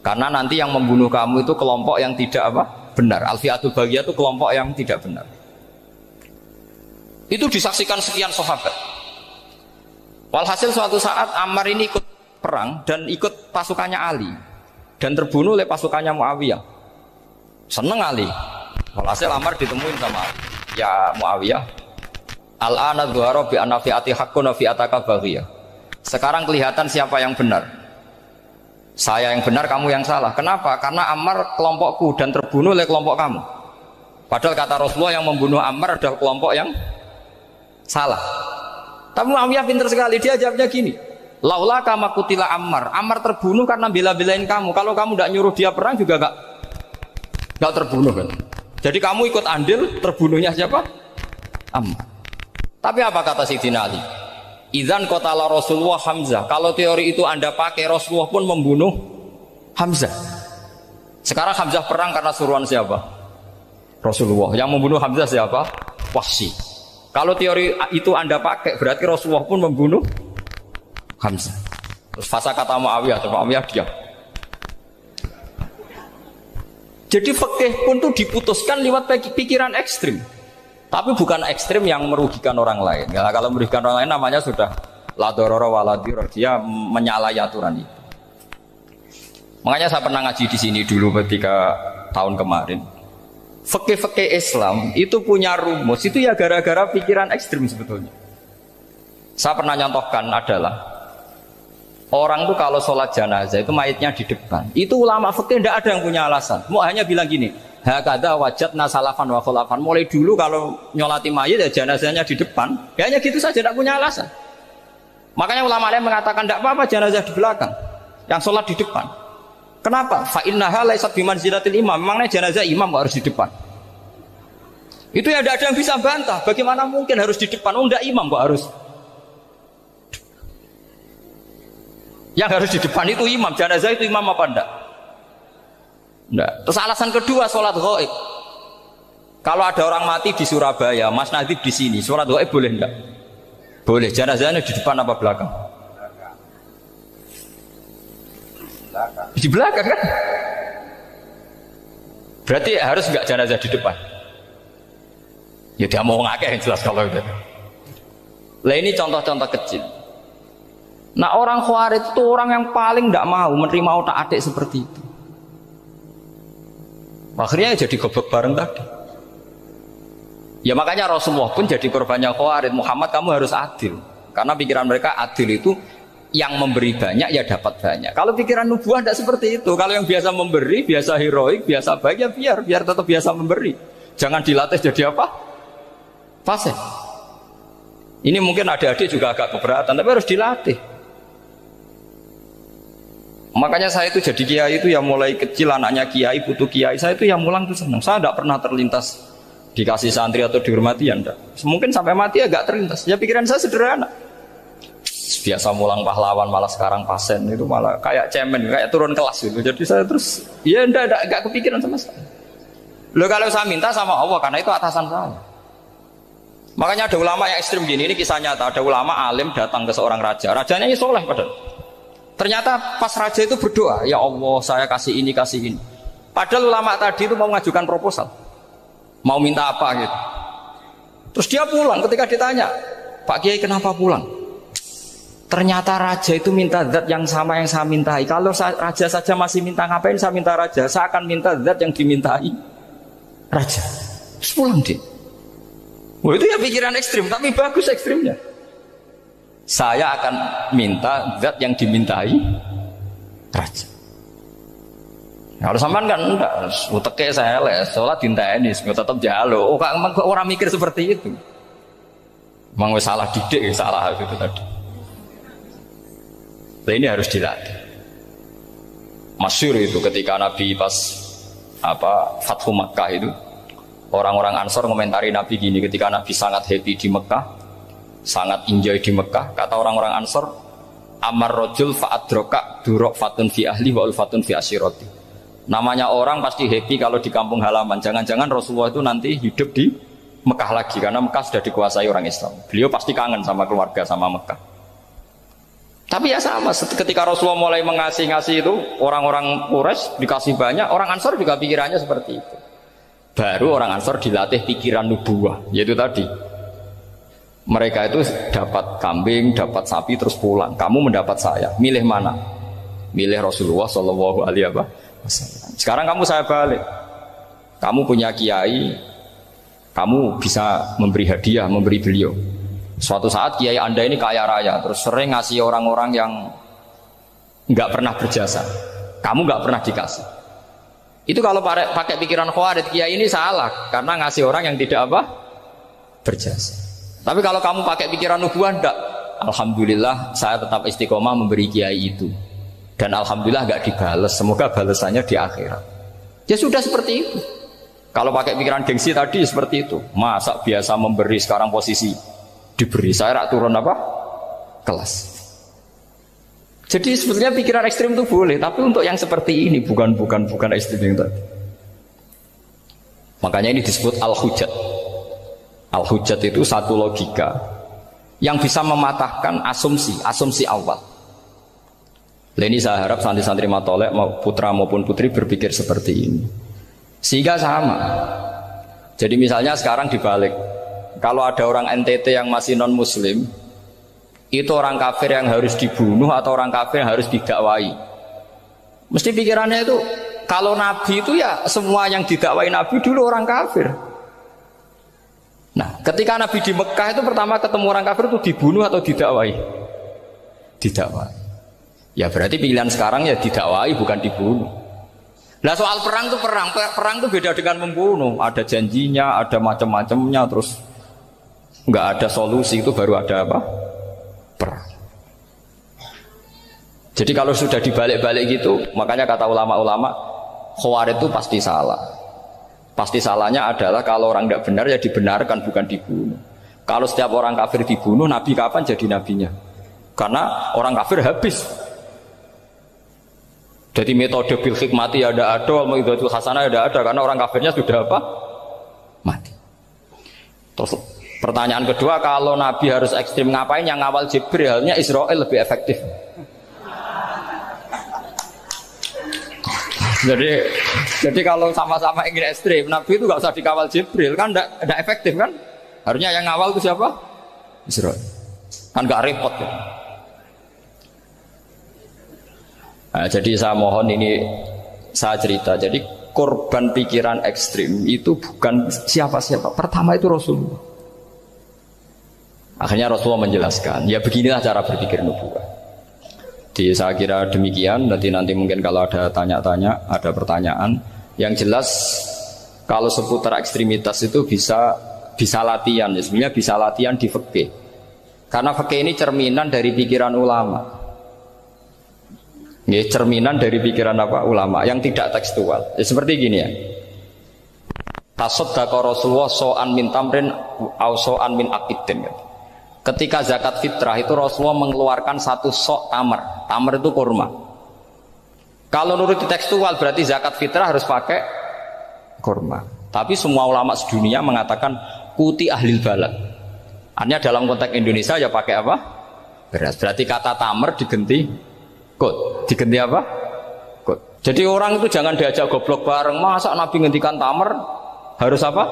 Karena nanti yang membunuh kamu itu kelompok yang tidak apa? Benar. Alfiatul baghiyah itu kelompok yang tidak benar. Itu disaksikan sekian sahabat. Walhasil suatu saat Ammar ini ikut perang dan ikut pasukannya Ali dan terbunuh oleh pasukannya Muawiyah. Seneng Ali. Walhasil Ammar ditemuin sama Ali. Ya Muawiyah, al-ana dhuhara bi anna fi'ati haqqun wa fi'ataka baghiyah. Sekarang kelihatan siapa yang benar. Saya yang benar, kamu yang salah. Kenapa? Karena Ammar kelompokku dan terbunuh oleh kelompok kamu. Padahal kata Rasulullah yang membunuh Ammar adalah kelompok yang salah. Tapi Muawiyah pintar sekali, dia jawabnya gini, laula kama kutila Ammar. Ammar terbunuh karena bela-belain kamu. Kalau kamu tidak nyuruh dia perang juga gak terbunuh kan. Jadi kamu ikut andil terbunuhnya siapa? Ammar. Tapi apa kata Sayyidina Ali? Idzan qatala Rasulullah Hamzah. Kalau teori itu Anda pakai, Rasulullah pun membunuh Hamzah. Sekarang Hamzah perang karena suruhan siapa? Rasulullah. Yang membunuh Hamzah siapa? Wahsy. Kalau teori itu Anda pakai, berarti Rasulullah pun membunuh Hamzah. Terus fasa kata Muawiyah, Muawiyah diam. Jadi fikih pun tuh diputuskan lewat pikiran ekstrim. Tapi bukan ekstrim yang merugikan orang lain. Ya, kalau merugikan orang lain namanya sudah la dororo wa la dirar, dia menyalahi aturan itu. Makanya saya pernah ngaji di sini dulu ketika tahun kemarin. Fikih-fikih Islam itu punya rumus, itu ya gara-gara pikiran ekstrim sebetulnya. Saya pernah nyontohkan adalah orang tuh kalau sholat jenazah itu mayitnya di depan. Itu ulama fikih tidak ada yang punya alasan. Mau hanya bilang gini, hakada wajadna salafan wa khulafan. Mulai dulu kalau nyolati mayit ya jenazahnya di depan. Ya hanya gitu saja, tidak punya alasan. Makanya ulama lain mengatakan tidak apa-apa jenazah di belakang, yang sholat di depan. Kenapa? Fa innaha laysat bimanzilatil imam. Memangnya jenazah imam harus di depan? Itu ya tidak ada yang bisa bantah. Bagaimana mungkin harus di depan? Oh enggak, imam kok harus. Yang harus di depan itu imam. Jenazah itu imam apa enggak? Enggak. Terus alasan kedua, sholat ghaib. Kalau ada orang mati di Surabaya, Mas Nadib di sini, sholat ghaib boleh enggak? Boleh. Jenazahnya di depan apa belakang? Di belakang kan? Berarti harus enggak jenazah di depan? Ya dia mau ngakeh yang jelas kalau itu. Lah ini contoh-contoh kecil. Nah orang Khawarij itu orang yang paling tidak mau menerima otak-atik seperti itu. Akhirnya jadi goblok bareng tadi. Ya makanya Rasulullah pun jadi korbannya Khawarij. Muhammad kamu harus adil. Karena pikiran mereka adil itu yang memberi banyak ya dapat banyak. Kalau pikiran nubuah tidak seperti itu. Kalau yang biasa memberi, biasa heroik, biasa baik ya biar tetap biasa memberi. Jangan dilatih jadi apa? Fasih. Ini mungkin adik-adik juga agak keberatan, tapi harus dilatih. Makanya saya itu jadi kiai itu ya mulai kecil anaknya kiai butuh kiai, saya itu yang mulang itu senang. Saya tidak pernah terlintas dikasih santri atau dihormati ya enggak. Mungkin sampai mati agak terlintas. Ya pikiran saya sederhana. Biasa mulang pahlawan malah sekarang pasen itu malah kayak cemen, kayak turun kelas gitu. Jadi saya terus ya enggak kepikiran sama sekali. Loh kalau saya minta sama Allah karena itu atasan saya. Makanya ada ulama yang ekstrim gini, ini kisah nyata. Ada ulama alim datang ke seorang raja. Rajanya ini soleh padahal. Ternyata pas raja itu berdoa, ya Allah saya kasih ini, kasih ini. Padahal ulama tadi itu mau mengajukan proposal. Mau minta apa gitu. Terus dia pulang ketika ditanya, Pak Kiai kenapa pulang? Ternyata raja itu minta zat yang sama yang saya mintai. Kalau raja saja masih minta, ngapain saya minta raja? Saya akan minta zat yang dimintai raja. Terus pulang dia. Wah itu ya pikiran ekstrim, tapi bagus ekstrimnya. Saya akan minta zat yang dimintai raja. Kalau sampean kan enggak, uteke saya les, sholat dinteni, tetap jalo. Oh kak orang mikir seperti itu. Mang wis salah didik, salah itu tadi. Nah, ini harus dilatih. Masyhur itu ketika Nabi pas Fathu Makkah itu, orang-orang Ansor komentari Nabi gini, ketika Nabi sangat happy di Mekah, sangat enjoy di Mekah, kata orang-orang Ansor, amar rojul fa'adroka durok fatun fi ahli wa ulfatun fi asyiroti. Namanya orang pasti happy kalau di kampung halaman. Jangan-jangan Rasulullah itu nanti hidup di Mekah lagi, karena Mekah sudah dikuasai orang Islam. Beliau pasti kangen sama keluarga, sama Mekah. Tapi ya sama, ketika Rasulullah mulai mengasih-ngasih itu, orang-orang Quraisy dikasih banyak, orang Ansor juga pikirannya seperti itu. Baru orang Ansor dilatih pikiran nubuwah, yaitu tadi mereka itu dapat kambing, dapat sapi terus pulang. Kamu mendapat saya, milih mana? Milih Rasulullah Shallallahu Alaihi Wasallam. Sekarang kamu saya balik. Kamu punya kiai, kamu bisa memberi hadiah, memberi beliau. Suatu saat kiai Anda ini kaya raya, terus sering ngasih orang-orang yang nggak pernah berjasa. Kamu nggak pernah dikasih. Itu kalau pakai pikiran Khawarij, kiai ini salah karena ngasih orang yang tidak berjasa. Tapi kalau kamu pakai pikiran nubuah, enggak. Alhamdulillah saya tetap istiqomah memberi kiai itu. Dan alhamdulillah enggak dibales. Semoga balasannya di akhirat. Ya sudah seperti itu. Kalau pakai pikiran gengsi tadi seperti itu. Masa biasa memberi sekarang posisi diberi, saya turun kelas. Jadi sebetulnya pikiran ekstrim itu boleh, tapi untuk yang seperti ini bukan ekstrim yang tadi. Makanya ini disebut al-hujjat. Al-hujjat itu satu logika yang bisa mematahkan asumsi awal. Ini saya harap santri-santri matolek, putra maupun putri berpikir seperti ini. Sehingga sama. Jadi misalnya sekarang dibalik, kalau ada orang NTT yang masih non muslim, itu orang kafir yang harus dibunuh atau orang kafir yang harus didakwai. Mesti pikirannya itu, kalau Nabi itu ya semua yang didakwai Nabi dulu orang kafir. Nah, ketika Nabi di Mekah itu pertama ketemu orang kafir itu dibunuh atau didakwai? Didakwai. Ya berarti pilihan sekarang ya didakwai bukan dibunuh. Nah soal perang itu perang itu beda dengan membunuh. Ada janjinya, ada macam-macamnya, terus nggak ada solusi, itu baru ada apa? Perang. Jadi kalau sudah dibalik-balik gitu, makanya kata ulama-ulama, Khawarij itu pasti salah. Pasti salahnya adalah kalau orang tidak benar ya dibenarkan, bukan dibunuh. Kalau setiap orang kafir dibunuh, Nabi kapan jadi nabinya? Karena orang kafir habis. Jadi metode bil hikmati ada, wal mau'izatul hasanah ada, karena orang kafirnya sudah apa? Mati. Terus pertanyaan kedua, kalau Nabi harus ekstrim ngapain? Yang ngawal Jibril, halnya Israel lebih efektif. Jadi kalau sama-sama ingin ekstrim, Nabi itu nggak usah dikawal Jibril, kan tidak efektif kan? Harusnya yang ngawal itu siapa? Israel. Kan nggak repot ya. Nah, jadi saya mohon ini saya cerita. Jadi korban pikiran ekstrim itu bukan siapa-siapa. Pertama itu Rasulullah. Akhirnya Rasulullah menjelaskan, ya beginilah cara berpikir nubuwah. Jadi saya kira demikian. Nanti mungkin kalau ada tanya-tanya, ada pertanyaan. Yang jelas kalau seputar ekstremitas itu bisa latihan. Ya, sebenarnya bisa latihan di fikih. Karena fikih ini cerminan dari pikiran ulama. Ya, cerminan dari pikiran apa? Ulama yang tidak tekstual. Ya, seperti gini ya. Tasaddaqa Rasulullah so'an min tamrin au so'an min aqidin. Ketika zakat fitrah itu Rasulullah mengeluarkan satu sok tamar. Tamar itu kurma. Kalau menurut tekstual berarti zakat fitrah harus pakai kurma. Tapi semua ulama sedunia mengatakan kuti ahlil balad. Artinya dalam konteks Indonesia ya pakai apa? Beras. Berarti kata tamar diganti kot. Diganti apa? Kot. Jadi orang itu jangan diajak goblok bareng. Masa Nabi ngendikan tamar harus apa?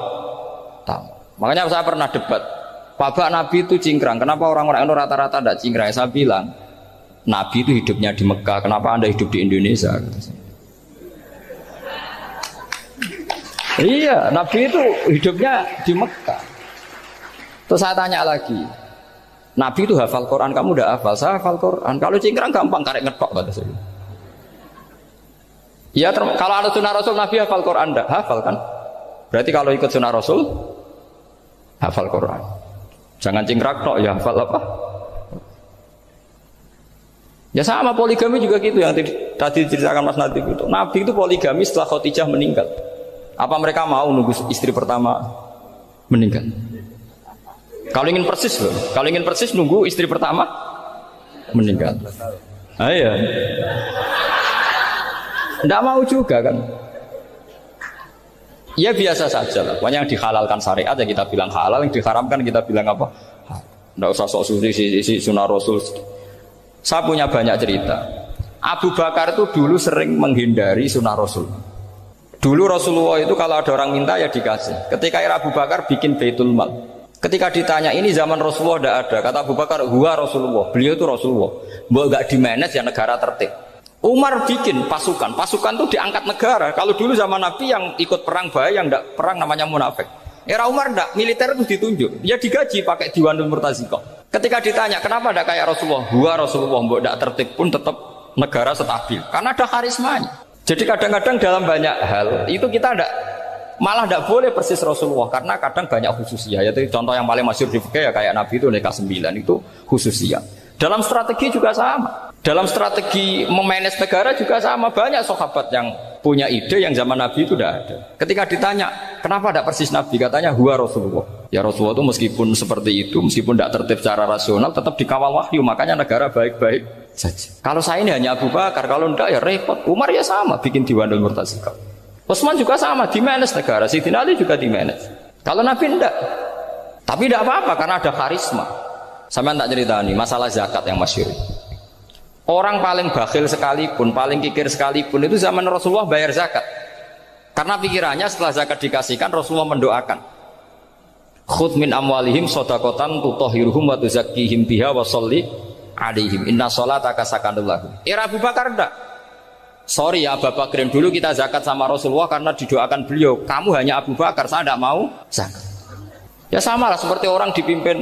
Tamar. Makanya saya pernah debat. Pak Nabi itu cingkrang. Kenapa orang-orang itu rata-rata tidak cingkrang? Saya bilang, Nabi itu hidupnya di Mekah. Kenapa Anda hidup di Indonesia? Iya, Nabi itu hidupnya di Mekah. Terus saya tanya lagi, Nabi itu hafal Quran, kamu udah hafal? Saya hafal Quran. Kalau cingkrang gampang, karek ngetok kata saya. Ya, kalau ada sunnah Rasul, Nabi hafal Quran, enggak? Hafal kan? Berarti kalau ikut sunnah Rasul, hafal Quran. Jangan cingkrak tok, ya hafal apa? Ya sama poligami juga gitu yang tadi diceritakan Mas Natif itu. Nabi itu poligami setelah Khadijah meninggal. Apa mereka mau nunggu istri pertama meninggal? Kalau ingin persis loh, kalau ingin persis nunggu istri pertama meninggal. Iya. Tidak mau juga kan? Ya biasa saja lah. Pokoknya yang dihalalkan syariat ya kita bilang halal, yang diharamkan kita bilang apa? Tidak usah sok suci sunnah Rasul. Saya punya banyak cerita. Abu Bakar itu dulu sering menghindari sunnah Rasul. Dulu Rasulullah itu kalau ada orang minta ya dikasih. Ketika era Abu Bakar bikin Baitul Mal. Ketika ditanya ini zaman Rasulullah tidak ada, kata Abu Bakar, huwa Rasulullah, beliau itu Rasulullah. Mau nggak di-manage ya negara tertib. Umar bikin pasukan itu diangkat negara. Kalau dulu zaman Nabi yang ikut perang bahaya, yang tidak perang namanya munafik. Era Umar tidak, militer itu ditunjuk, dia digaji pakai Diwanul Murtaziqah. Ketika ditanya kenapa tidak kayak Rasulullah, huwa Rasulullah, mau tidak tertib pun tetap negara stabil, karena ada karismanya. Jadi kadang-kadang dalam banyak hal itu kita malah tidak boleh persis Rasulullah, karena kadang banyak khususiyah. Yaitu contoh yang paling masyhur di fikih ya kayak Nabi itu nikah 9 itu khususiyah. Dalam strategi juga sama. Dalam strategi memanage negara juga sama. Banyak sahabat yang punya ide yang zaman Nabi itu tidak ada. Ketika ditanya kenapa tidak persis Nabi, katanya huwa Rasulullah. Ya Rasulullah itu meskipun seperti itu, meskipun tidak tertib secara rasional, tetap dikawal wahyu. Makanya negara baik-baik saja. Kalau saya ini hanya Abu Bakar, kalau tidak ya repot. Umar ya sama, bikin Diwanul Murtaziqah. Utsman juga sama, di-manage negara. Sayyidina Ali juga di-manage. Kalau Nabi tidak. Tapi tidak apa-apa karena ada karisma. Sampai tak cerita nih masalah zakat yang masyhur. Orang paling bakhil sekalipun, paling kikir sekalipun itu zaman Rasulullah bayar zakat. Karena pikirannya setelah zakat dikasihkan Rasulullah mendoakan. Khudh min amwalihim shadaqatan tutahhiruhum wa tuzakkihim biha wa sholli alaihim inna sholataka sakanul lahum. Era Abu Bakar enggak. Sorry ya Abu Bakar, dulu kita zakat sama Rasulullah karena didoakan beliau. Kamu hanya Abu Bakar, saya tidak mau zakat. Ya sama lah seperti orang dipimpin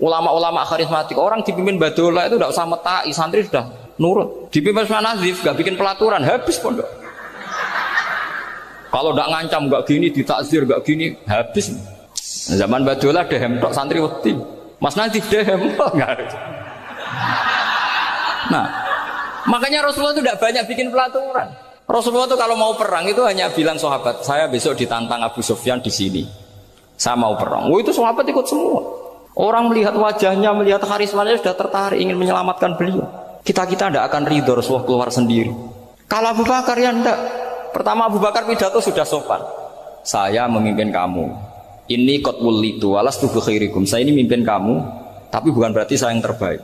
ulama-ulama karismatik. Orang dipimpin badola itu tidak usah metai, santri sudah nurut. Dipimpin Usman Nazif, gak bikin pelaturan, habis pondok. Kalau tidak ngancam, gak gini, ditakzir, gak gini, habis. Zaman badola dehem tok santri wedi. Mas Nazif dehem enggak. Nah, makanya Rasulullah itu tidak banyak bikin pelaturan. Rasulullah itu kalau mau perang itu hanya bilang sahabat, saya besok ditantang Abu Sufyan di sini. Saya mau perang. Oh, itu sahabat ikut semua. Orang melihat wajahnya, melihat karismanya sudah tertarik ingin menyelamatkan beliau. Kita tidak akan ridho Rasulullah keluar sendiri. Kalau Abu Bakar ya enggak. Pertama Abu Bakar pidato sudah sopan. Saya memimpin kamu. Ini qatwul litu walastu bi khairikum. Saya ini memimpin kamu, tapi bukan berarti saya yang terbaik.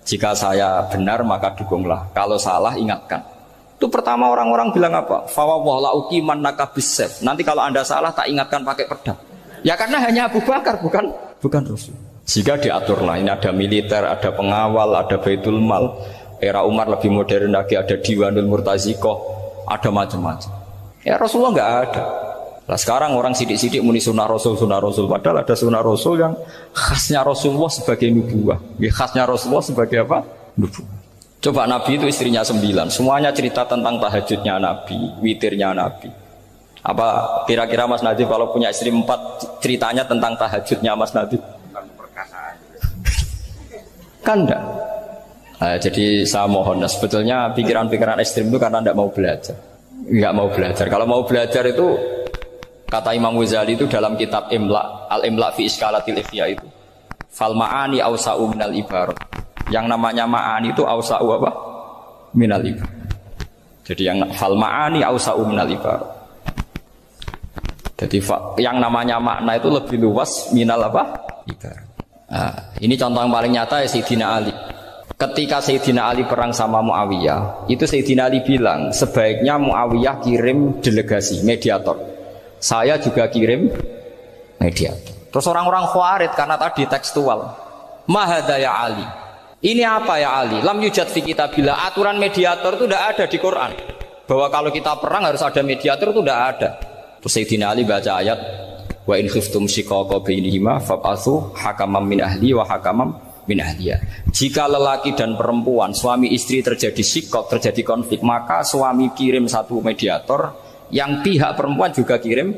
Jika saya benar maka dukunglah. Kalau salah ingatkan. Itu pertama orang-orang bilang apa? Fawwah la uqiman nakabisef. Nanti kalau Anda salah tak ingatkan pakai pedang. Ya karena hanya Abu Bakar bukan Rasul. Jika diaturlah ini ada militer, ada pengawal, ada baitul mal. Era Umar lebih modern lagi, ada Diwanul Murtazikoh, ada macam-macam. Ya Rasulullah nggak ada. Nah sekarang orang sidik-sidik muni sunnah Rasul, padahal ada sunnah Rasul yang khasnya Rasulullah sebagai nubuwah. Ya, khasnya Rasulullah sebagai apa? Nubuwah. Coba Nabi itu istrinya 9, semuanya cerita tentang tahajudnya Nabi, witirnya Nabi. Apa kira-kira Mas Nadif kalau punya istri 4 ceritanya tentang tahajudnya Mas Nadif? Kan enggak. Nah, jadi saya mohon, sebetulnya pikiran-pikiran ekstrim itu karena enggak mau belajar. Enggak mau belajar. Kalau mau belajar itu kata Imam Ghazali itu dalam kitab Imla, Al-Imla fi Iskalatil Ifya itu. Fal ma'ani awsa'u minal ibarat. Yang namanya ma'ani itu awsa'u apa? Minal ibarat. Jadi yang fal ma'ani awsa'u minal ibarat. Jadi yang namanya makna itu lebih luas minal apa? Ibarat. Nah, ini contoh yang paling nyata ya Sayyidina Ali. Ketika Sayyidina Ali perang sama Muawiyah, itu Sayyidina Ali bilang sebaiknya Muawiyah kirim delegasi, mediator. Saya juga kirim mediator. Terus orang-orang Khawarij karena tadi tekstual. Mahada ya Ali. Ini apa ya Ali? Lam yujad fi kitabillah. Aturan mediator itu tidak ada di Quran. Bahwa kalau kita perang harus ada mediator itu tidak ada. Terus Sayyidina Ali baca ayat wa in khiftum shiqaqa bainihima fab'atsu hakaman min ahli wa hakaman min ahliya. Jika lelaki dan perempuan, suami istri terjadi shiqaq, terjadi konflik, maka suami kirim satu mediator, yang pihak perempuan juga kirim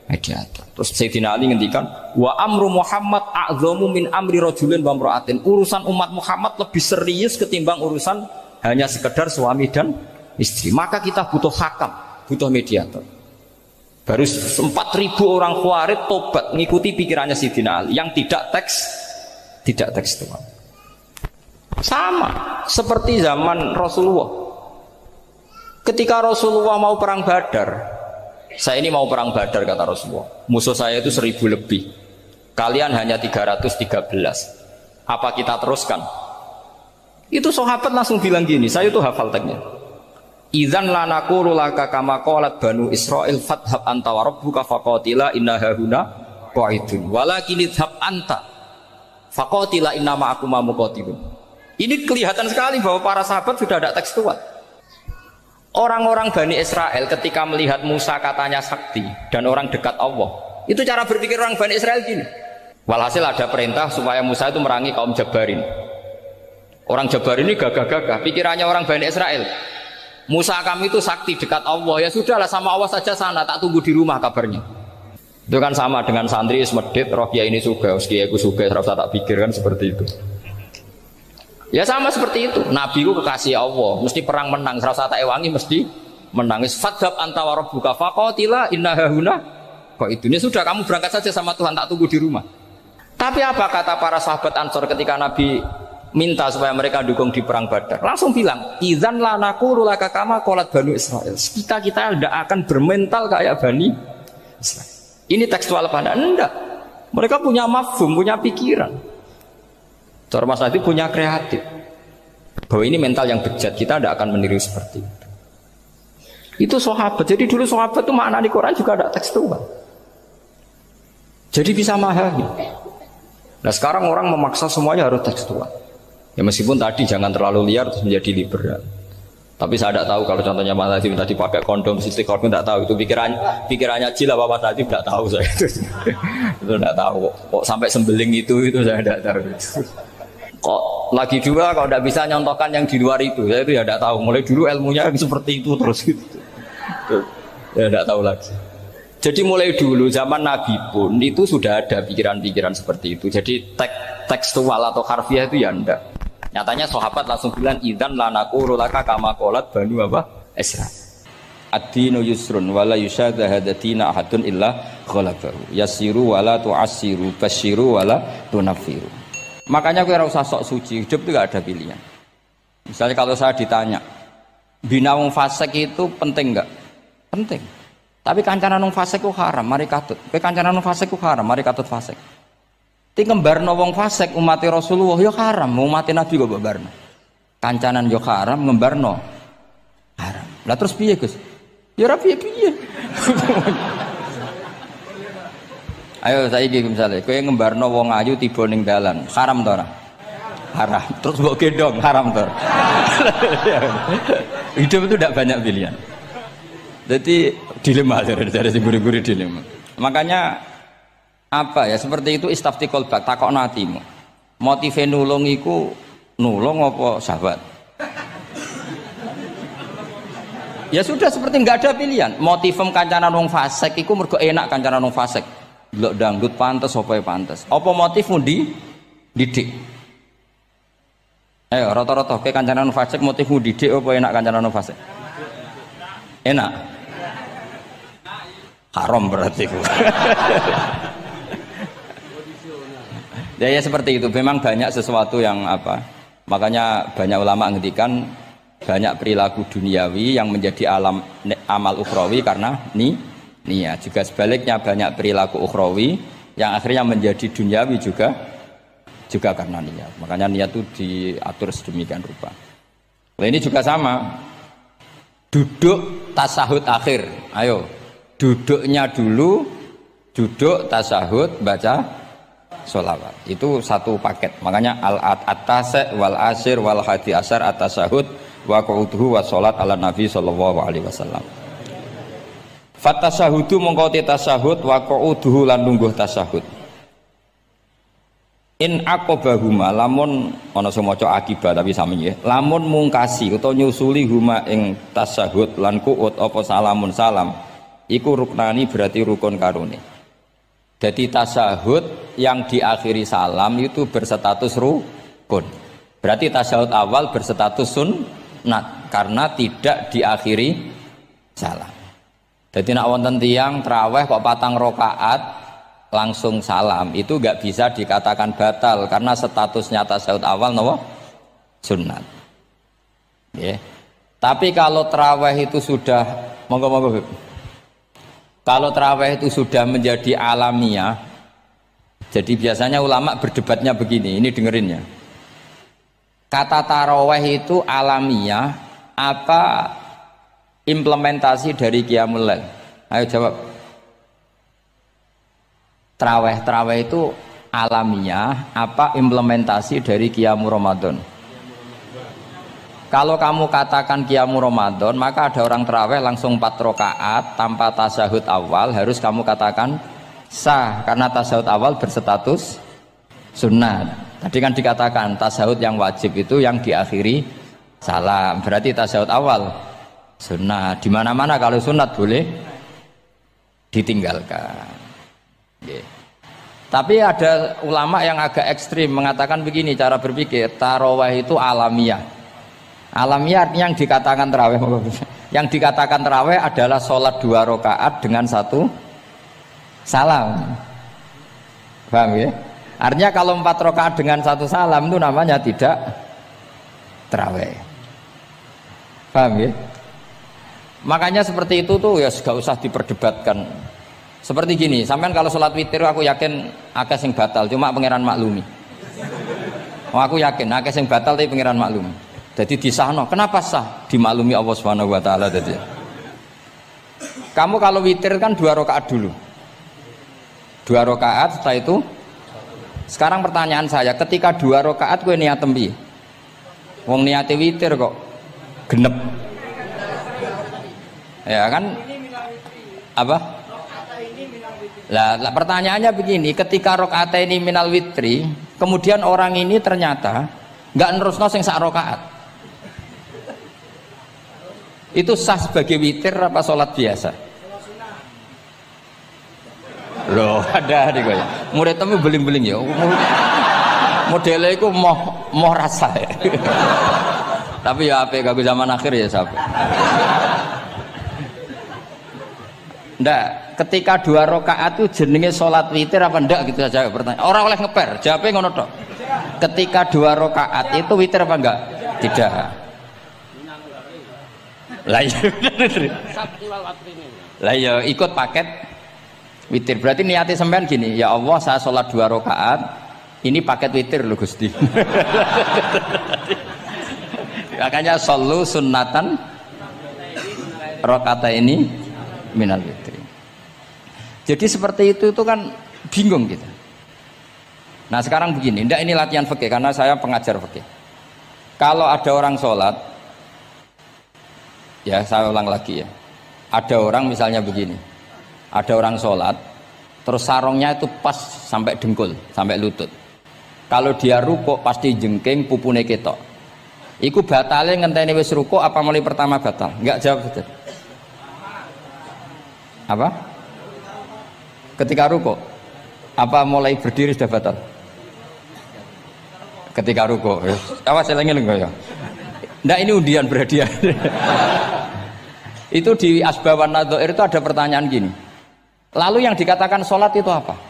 mediator. Terus Sayyidina Ali ngendikan wa amru Muhammad a'dhamu min amri rajulin wa imra'atin. Urusan umat Muhammad lebih serius ketimbang urusan hanya sekedar suami dan istri. Maka kita butuh hakam, butuh mediator. Baru 4.000 orang Khawarij tobat mengikuti pikirannya Sayyidina Ali yang tidak tekstual. Sama seperti zaman Rasulullah. Ketika Rasulullah mau perang Badar, saya ini mau perang Badar kata Rasulullah. Musuh saya itu 1.000 lebih. Kalian hanya 313. Apa kita teruskan? Itu sahabat langsung bilang gini, saya itu hafal teksnya. Idzan la naqulu laka kama qalat banu Israil fathab anta wa rabbuka faqatila inna hahuna qa'idun. Walakin idhab anta faqatila inna ma'akum muqatilun. Ini kelihatan sekali bahwa para sahabat sudah ada tekstual. Orang-orang Bani Israel ketika melihat Musa katanya sakti dan orang dekat Allah, itu cara berpikir orang Bani Israel gini. Walhasil ada perintah supaya Musa itu merangi kaum Jabarin. Orang Jabarin ini gagah-gagah. Pikirannya orang Bani Israel, Musa kami itu sakti dekat Allah, ya sudahlah sama Allah saja sana, tak tunggu di rumah kabarnya. Itu kan sama dengan santri semedit, roh kiai ini suga, kiai aku suga, terus tak pikir kan seperti itu. Ya sama seperti itu. Nabi ku kekasih Allah, mesti perang menang. Serasa tak ewangi mesti menang. Fadhab anta wa rabbuka faqatila inna hahuna qa'idun. Ya sudah kamu berangkat saja sama Tuhan, tak tunggu di rumah. Tapi apa kata para sahabat Ansor ketika Nabi minta supaya mereka dukung di perang Badar? Langsung bilang, "Idzan la naqulu laka kama qalat Banu Israil." Kita tidak akan bermental kayak Bani Israil. Ini tekstual apa enggak? Mereka punya mafhum, punya pikiran. Cara Mas Nadif punya kreatif bahwa ini mental yang bejat, kita tidak akan meniru seperti itu. Itu sahabat. Jadi dulu sahabat itu makna di Quran juga ada tekstual. Jadi bisa memahami. Nah sekarang orang memaksa semuanya harus tekstual. Ya meskipun tadi jangan terlalu liar terus menjadi liberal. Tapi saya tidak tahu kalau contohnya Mas Nazim tadi pakai kondom, sistem kondom tidak tahu itu pikirannya Jil apa Mas Nazim tidak tahu saya itu tidak tahu kok sampai sembeling itu saya tidak tahu. Kok lagi juga kalau tidak bisa nyontohkan yang di luar itu saya itu ya tidak tahu. Mulai dulu ilmunya seperti itu terus gitu. Ya tidak tahu lagi. Jadi mulai dulu zaman Nabi pun itu sudah ada pikiran-pikiran seperti itu. Jadi tekstual atau harfiah itu ya enggak. Nyatanya sahabat langsung bilang idzan lanaqulu laka kama qalat banu apa? Isra. Ad-dinu yusrun wala yusyadha hadatina ahadun illa ghalabahu. Yasiru wala tu'assiru basyiru wala tunaffiru. Makanya kowe ora usah sok suci, hidup itu enggak ada pilihan. Misalnya kalau saya ditanya, bina wong fasik itu penting enggak? Penting. Tapi kancanan wong fasik ku haram, mari katut. Kowe kancanan wong fasik ku haram, mari katut fasik. Ti ngembarno wong fasik umat Rasulullah ya haram, umat Nabi kok mbarno. Kancanan yo haram, ngembarno haram. Lah terus piye, Gus? Ya ora piye-piye. Ayo saiki misale kowe ngembarno wong ayu tiba ning dalan, haram to ora? Haram. Terus mbok gendong, haram to. Hidup itu tidak banyak pilihan. Jadi dilema dari guru-guru dilema. Makanya apa ya seperti itu istafti qalbak takokno atimu. Motive nulung iku nulung apa sahabat? Ya sudah seperti enggak ada pilihan. Motivem kancanan wong fasik iku mergo enak kancanan wong fasik. Delok dangdut pantes apa ya pantes. Apa motifmu didik? Ayo rata-rata ke kancanan wong fasik motifmu didik apa enak kancanan wong fasik? Enak. Haram berarti. Ya seperti itu. Memang banyak sesuatu yang apa? Makanya banyak ulama ngendikan banyak perilaku duniawi yang menjadi amal ukhrawi karena niat. Juga sebaliknya banyak perilaku ukhrawi yang akhirnya menjadi duniawi juga karena niat. Makanya niat itu diatur sedemikian rupa. Nah, ini juga sama. Duduk tasahud akhir. Ayo. Duduknya dulu, duduk tasahud baca sholawat. Itu satu paket. Makanya al-at-tase wal asir wal hadi asar at-tasahud wa qu'uduhu wa sholat ala nabi sallallahu alaihi wasallam. Fatasahudu mongko tasahud wa qu'uduhu lan lungguh tasahud. In aqobahuma lamun ana sing maca akibah tapi sami nggih. Lamun mungkasi utawa nyusuli huma ing tasahud lan qu'ud apa salamun salam. Iku ruknani berarti rukun karone. Jadi tasahud yang diakhiri salam itu berstatus rukun. Berarti tasahud awal berstatus sunnat karena tidak diakhiri salam. Jadi nak wonten tiyang traweh kok 4 rakaat langsung salam itu enggak bisa dikatakan batal karena statusnya tasahud awal napa? Sunnat. Yeah. Tapi kalau traweh itu sudah monggo kalau tarawih itu sudah menjadi alamiah, jadi biasanya ulama berdebatnya begini, ini dengerin ya. Kata tarawih itu alamiah, apa implementasi dari Qiyamul Lail? Ayo jawab. Tarawih itu alamiah, apa implementasi dari Qiyamul Ramadan? Kalau kamu katakan Qiyamul Ramadan, maka ada orang tarawih langsung 4 rakaat tanpa tasahud awal, harus kamu katakan sah karena tasahud awal berstatus sunnat. Tadi kan dikatakan tasahud yang wajib itu yang diakhiri salam, berarti tasahud awal sunnat. Di mana-mana kalau sunnat boleh ditinggalkan. Yeah. Tapi ada ulama yang agak ekstrim mengatakan begini cara berpikir, tarawih itu alamiah. Alamiah artinya yang dikatakan tarawih, yang dikatakan tarawih adalah sholat 2 rakaat dengan 1 salam. Paham ya? Artinya kalau 4 rakaat dengan 1 salam itu namanya tidak tarawih. Paham ya? Makanya seperti itu tuh ya gak usah diperdebatkan. Seperti gini, sampean kalau sholat witir aku yakin akeh sing batal, cuma pangeran maklumi. Aku yakin akeh sing batal tapi pangeran maklumi. Jadi disahno, kenapa sah? Dimaklumi Allah Subhanahu wa taala tadi. Kamu kalau witir kan 2 rakaat dulu. 2 rakaat setelah itu. Sekarang pertanyaan saya, ketika 2 rakaat kowe niat tembi. Wong niate witir kok genep. Ya kan? Apa? Lah pertanyaannya begini, ketika rakaat ini minal witri, kemudian orang ini ternyata enggak nerusno sing sak rakaat. Itu sah sebagai witir apa sholat biasa? Loh, ada nih ya. Murid temu beling-beling ya. Modelnya itu mau rasa ya. Tapi ya apa kagak zaman akhir ya sampai. Ndak, ketika 2 rakaat itu jenenge sholat witir apa ndak gitu saja pertanyaan. Orang oleh ngeper, jawabnya ngono tok. Ketika 2 rakaat itu witir apa enggak? Tidak. Lah iya ikut paket witir. Berarti niatnya sampean gini, ya Allah saya sholat 2 rakaat, ini paket witir loh Gusti. Makanya shollu sunnatan rakaat ini minal witri. Jadi seperti itu kan bingung kita. Nah sekarang begini, ndak ini latihan fikih karena saya pengajar fikih. Kalau ada orang sholat, ya saya ulang lagi ya, ada orang misalnya begini, ada orang sholat terus sarungnya itu pas sampai dengkul, sampai lutut. Kalau dia rukuk pasti jengking pupune ketok. Iku batale ngenteni wis rukuk apa mulai pertama batal? Enggak jawab betul. Apa? Ketika rukuk apa mulai berdiri sudah batal? Ketika rukuk. Awas eling-eling ya. Ndak ini undian berhadiah. Itu di Asbawan Nadhair itu ada pertanyaan gini. Lalu yang dikatakan sholat itu apa?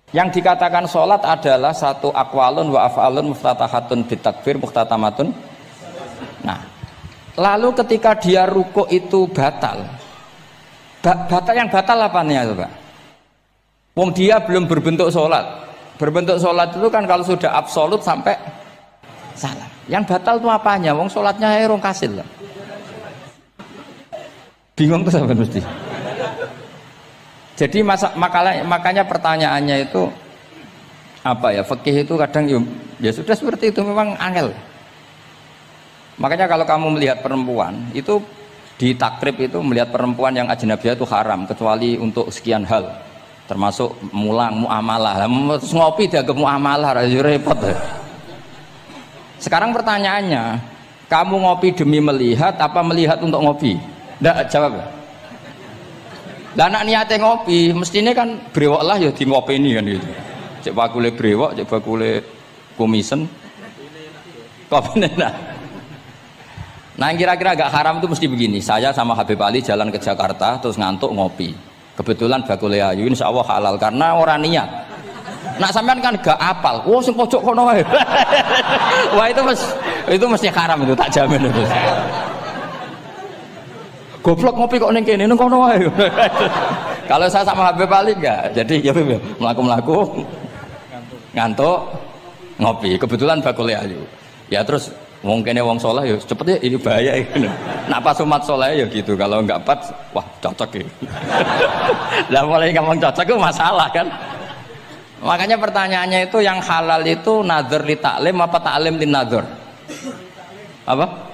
Yang dikatakan sholat adalah satu akwalun wa af'alun muftatahatun bitakbir muhtatamatun. Nah, lalu ketika dia rukuk itu batal. Batal yang batal apanya itu Pak? Wong dia belum berbentuk sholat. Berbentuk sholat itu kan kalau sudah absolut sampai salah. Yang batal itu apanya? Wong sholatnya rong kasil lah. Bingung tuh sampai mesti. Jadi makanya pertanyaannya itu apa ya? Fikih itu kadang ya sudah seperti itu memang angel. Makanya kalau kamu melihat perempuan itu di takrib itu melihat perempuan yang ajnabiyah itu haram kecuali untuk sekian hal. Termasuk mulang muamalah. Terus ngopi dianggap muamalah repot. Sekarang pertanyaannya, kamu ngopi demi melihat apa melihat untuk ngopi? Nggak jawab. Dan anak niatnya ngopi, mestinya kan brewok lah ya di ngopi ini kan gitu. Cek bakule brewok, cek bakule kumisen, kopi nah. Nah kira-kira agak haram itu mesti begini. Saya sama Habib Ali jalan ke Jakarta terus ngantuk ngopi. Kebetulan bakule ayu, insya Allah halal karena orang niat. Nak sampean kan gak apal. Wah sing pojok kono wae. Wah itu mesti haram itu tak jamin itu. Goblok ngopi kok ning kene ning kono wae. Kalau saya sama Habib Ali enggak. Jadi ya mlaku-mlaku ngantuk ngopi. Kebetulan bakule ayu. Ya terus wong kene wong saleh ya cepet ya ini bahaya iki. Nak pas umat saleh ya gitu. Kalau enggak pas wah cocok iki. Lah mulai ngomong cocok itu masalah kan. Makanya pertanyaannya itu yang halal itu nazar li taklim apa taklim li nazar? Apa?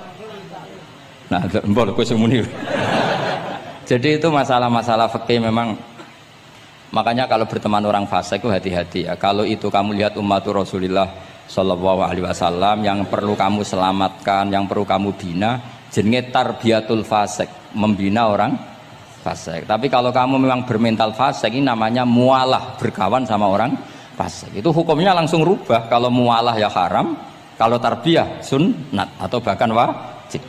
Nazar, mbok kowe sing muni. Jadi itu masalah-masalah fikih memang. Makanya kalau berteman orang fasik itu hati-hati ya. Kalau itu kamu lihat umatur Rasulullah sallallahu alaihi wasallam yang perlu kamu selamatkan, yang perlu kamu bina, jenenge tarbiyatul fasik, membina orang fasik. Tapi kalau kamu memang bermental fasik, ini namanya mualah, berkawan sama orang fasik. Itu hukumnya langsung rubah. Kalau mualah ya haram, kalau tarbiyah sunnat atau bahkan wajib.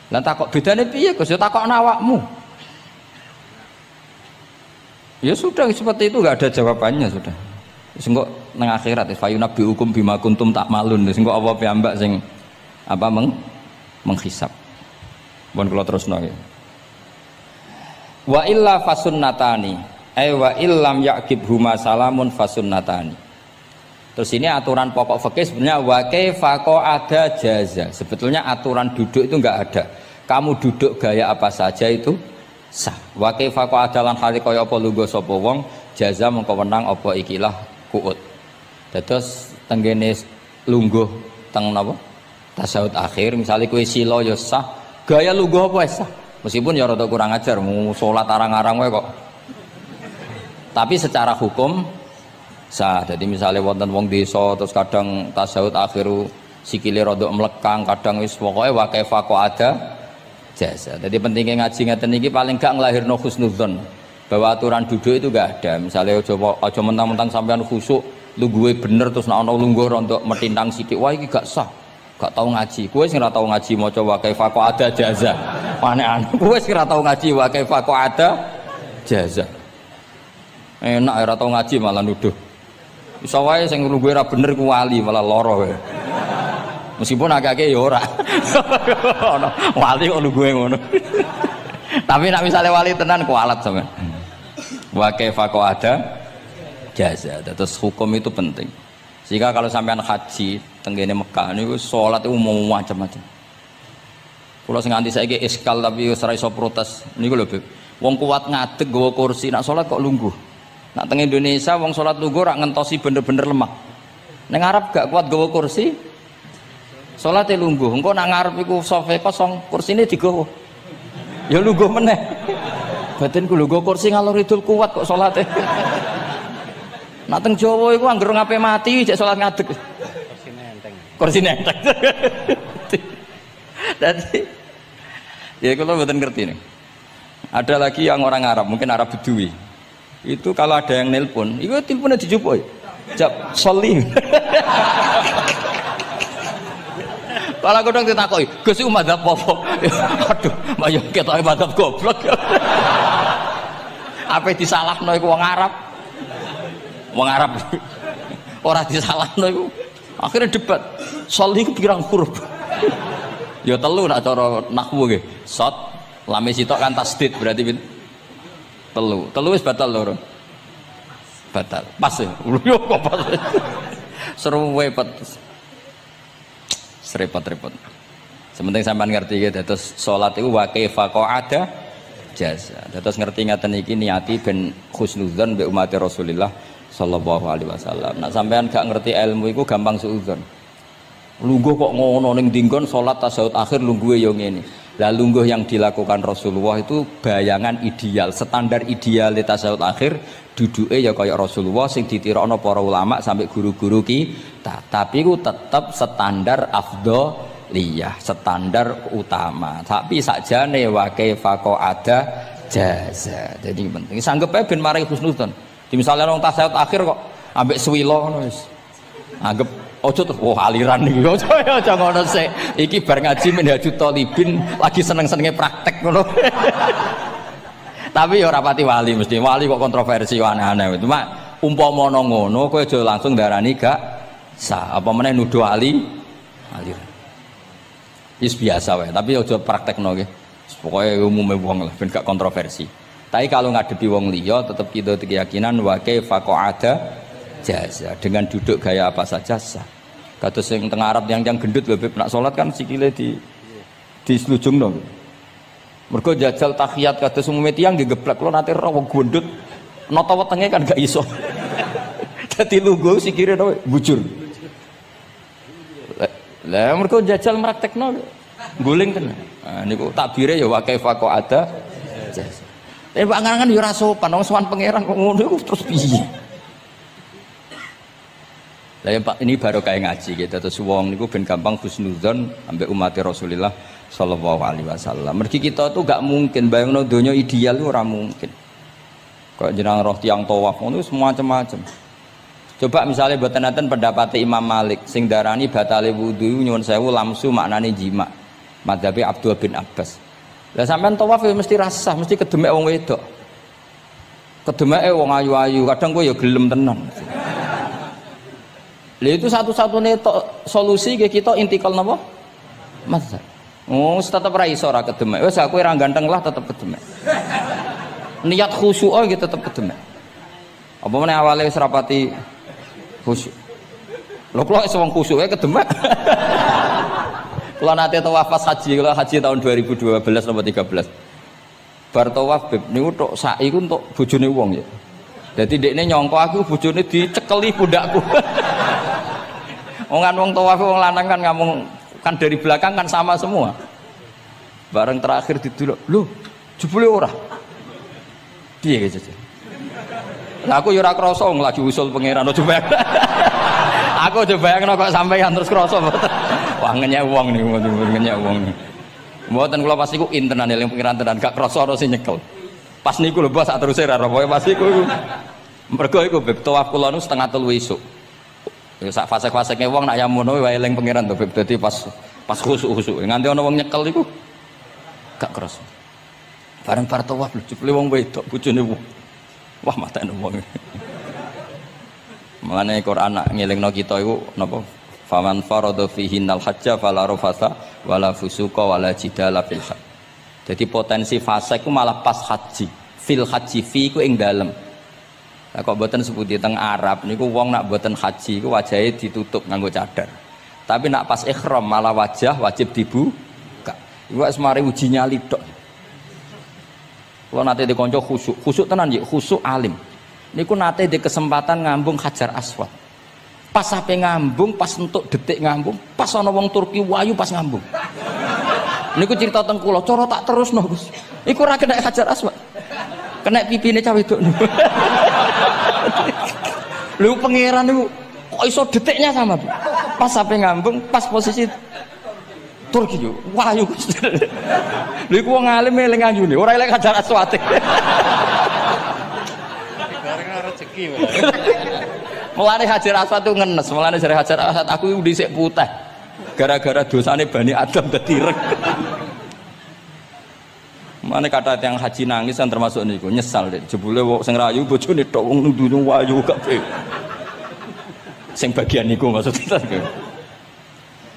Lah takok bedane piye Gus? Ya takokno awakmu. Ya sudah seperti itu, enggak ada jawabannya sudah. Sengko nang akhirat fa yunabbiukum bima kuntum ta'malun. Sengko apa piyambak sing apa menghisab. Mun kula terusno ya. Wa illa fasunnatani wa illam yaqib huma salamun fasunnatani. Terus ini aturan pokok fikih sebenarnya wa kaifa ada jaza. Sebetulnya aturan duduk itu enggak ada. kamu duduk gaya apa saja itu sah. Wa kaifa qa'adalan hali kaya apa lungguh sapa wong jaza mengko wenang apa ikilah kuut. Dados tenggene lungguh teng napa? Tasyahud akhir misalnya kowe sila ya sah, gaya lungguh apa sah. Meskipun ya rada kurang ajar mau salat arang-arang wae kok. Tapi secara hukum sah. Jadi misalnya wonten wong desa terus kadang tasyahud akhiru sikile rada mlekang, kadang wis pokoke wa kaifa qa'ada jasa. Jadi pentingnya ngaji ngeten iki paling gak nglahirno husnudzon bahwa aturan duduk itu gak ada. Misalnya aja mentang-mentang sampean khusuk lungguhe bener terus nek ana lungguh rontok metintang sithik wah iki gak sah. Gak tau ngaji. Kowe sing ora tau ngaji maca wa kaifa qa'ada jaza. Aneh-aneh. Kowe sing ora tau ngaji wa kaifa qa'ada jaza. Enak ora tau ngaji malah nuduh. Iso wae sing lungguhe ora bener ku wali malah lara wae. Meskipun agak-agak ya ora. Wali kok lungguhe ngono. Tapi nek misale wali tenan kualat sampean. Wa kaifa qa'ada jaza. Terus hukum itu penting. Sehingga kalau sampean haji tenggene Mekah niku salat itu mau macam-macam. Kula sing nganti saiki iskal tapi wis ora iso protes. Niku lho, Beb. Wong kuat ngadeg nggawa kursi nak salat kok lungguh. Nak teng Indonesia wong salat lungguh ora ngentosi bener-bener lemah. Ning Arab gak kuat nggawa kursi. Salate lungguh. Engko nak ngarep iku sofe kosong, kursine digawa. Ya lungguh meneh. Batinku lho nggawa kursi ngalor idul kuat kok salate. Nak teng Jawa iku anggere ngape mati jek salat ngadeg. Kursi nenteng. Jadi ya kalau mboten ngerti nih. Ada lagi yang orang Arab, mungkin Arab Bedui. Itu kalau ada yang nelpon, itu teleponnya dijupuk. Jap soli. Kalau aku dong ditakoki, "Gus iku madzhab apa?" Aduh, mbak yo ketoke madzhab goblok. Apa disalahno iku wong Arab? Wong Arab. Ora disalahno iku. Akhirnya debat. Soli iku pirang huruf? Ya telu nak cara nahwu nggih. Sot lame sitok kan tasdid berarti telu. Telu wis batal lho. Batal. Pas ya. Yo kok pas. Seru repot. Serepot-repot. Sementing sampean ngerti gitu. Terus salat iku wa kaifa qa'ada jaza. Terus ngerti ngaten iki niati ben husnudzon mbek umat Rasulullah sallallahu alaihi wasallam. Nek sampean gak ngerti ilmu iku gampang suudzon. Lungguh kok ngono ning dinggon salat tasyahud akhir lungguhe ya ngene. Lah lungguh yang dilakukan Rasulullah itu bayangan ideal, standar ideal tasyahud akhir duduke ya kaya Rasulullah sing ditirakno para ulama sampai guru-guru kita. Tapi ku tetep standar afdhaliyah, standar utama. Tapi sakjane wa kaifa qa'ada jaza. Jadi penting sanggep ae ben maring husnudzon. Di misalnya orang tasyahud akhir kok ambek swilo ngono wis. Anggap ojo terus aliran iki. Ojo ngono sik. Iki bar ngaji Minhajut Thalibin lagi seneng-senenge praktek ngono. Tapi ya ora pati wali mesti. Wali kok kontroversi aneh-aneh. Cuma umpama ngono kowe aja langsung darani gak sah. Apa meneh nuduh aliran. Wis biasa wae, tapi aja praktekno nggih. Pokoke umume wong lah ben gak kontroversi. Tapi kalau ngadepi wong liya tetap kita keyakinan wa kaifa qa'ada jaza dengan duduk gaya apa saja sah. Kados sing teng Arab yang gendut lho Beb nak salat kan sikile di slujungno. Mergo jajal tahiyat kados umume tiyang nggih geblek kula nate ora wong gendut nata wetenge kan gak iso. Dadi lungguh sikire bujur. Lah mergo jajal praktekno guling tenan. Nah niku takbire ya wa kaifa qa'ada jaza. Tapi panganan ya ora sopan, wong sowan pangeran kok ngono iku terus piye? Lah ya Pak, ini baru kayak ngaji gitu. Terus wong niku ben gampang husnudzon ambek umat Rasulullah sallallahu alaihi wasallam. Mergi kita tuh gak mungkin bayangno donya ideal itu ora mungkin. Kok jeneng roh tiyang tawaf ngono semua macam-macam. Coba misalnya mboten enten pendapat Imam Malik sing darani batale wudu nyuwun sewu lamsu maknane jima. Madzhabe Abdul bin Abbas. Lah sampean tawaf ya mesti rasah, mesti kedemek wong wedok. Kedemeke wong ayu-ayu, kadang kowe ya gelem tenan. Lah itu satu-satunya solusi kita intikal napa? Mazhab. Oh, tetep ra iso ora kedemek. Wis aku ora ganteng lah tetep kedemek. Niat khusyuk gitu tetep kedemek. Apa meneh awale wis rapati khusyuk. Lho kok wis wong khusyuke kedemek. Kalau nate tawaf pas haji, kalau haji tahun 2012 nomor 13. Bar tawaf beb niku tok sa'i ku entuk bojone wong ya. Dadi dekne nyangka aku bojone dicekeli pundakku. Wong tawaf wong lanang kan ngomong kan dari belakang kan sama semua. Bareng terakhir didelok, lho jebule ora. Piye gitu. Lah aku ya ora krasa wong lagi usul pangeran aja bayang. Aku aja bayangno kok sampeyan terus krasa mboten. Wah ngenyek wong niku ngenyek wong niku. Mboten kula pas niku intenan eling pangeran tenan gak krasa ana sing nyekel. Pas niku lho bos sak teruse ra pokoke pas niku. Mergo iku beb tawaf kula niku setengah 3 esuk. Ya sak fase-faseke wong nak yamono wae eling pangeran to beb dadi pas khusuk-khusuk. Nganti ana wong nyekel iku gak krasa. Bareng bar tawaf lho jebule wong wedok bojone wong. Wah matane wong. Mulane Quran nak ngelingno kita iku napa? Faman farada fihinnal hajja fala rafatha wala fusuqa wala jidala fil hajj. Jadi potensi fasik ku malah pas haji. Fil haji fi ku ing dalem. Lah kok mboten seputi teng Arab niku wong nak mboten haji ku wajahe ditutup nganggo cadar. Tapi nak pas ihram malah wajah wajib dibuka. Iku wis mari uji nyali tok. Kalau nate dikonco khusuk tenan nggih, khusuk alim. Niku nate di kesempatan ngambung Hajar Aswad. Pas sampai ngambung, pas entuk detik ngambung, pas ana wong Turki wayu pas ngambung. Niku cerita teng kula, cara tak terusno Gus. Iku ora kena Hajar Aswad. Kena pipine cah wedok niku. Lho pangeran niku kok iso detiknya sama, Bu. Pas sampai ngambung, pas posisi Turki yo, wayu Gus. Lha iku wong alim eling ayune, ora eling Hajar Aswad. Rezeki wae. Mulane Hajar Aswad itu ngenes, mulane jare Hajar Aswad aku iki dhisik putih. Gara-gara dosane Bani Adam dadi reg. Mulane kata yang haji nangis kan termasuk niku, nyesal deh. Jebule wong sing rayu bojone tok wong nundune wayu kabeh. Sing bagian niku maksudnya.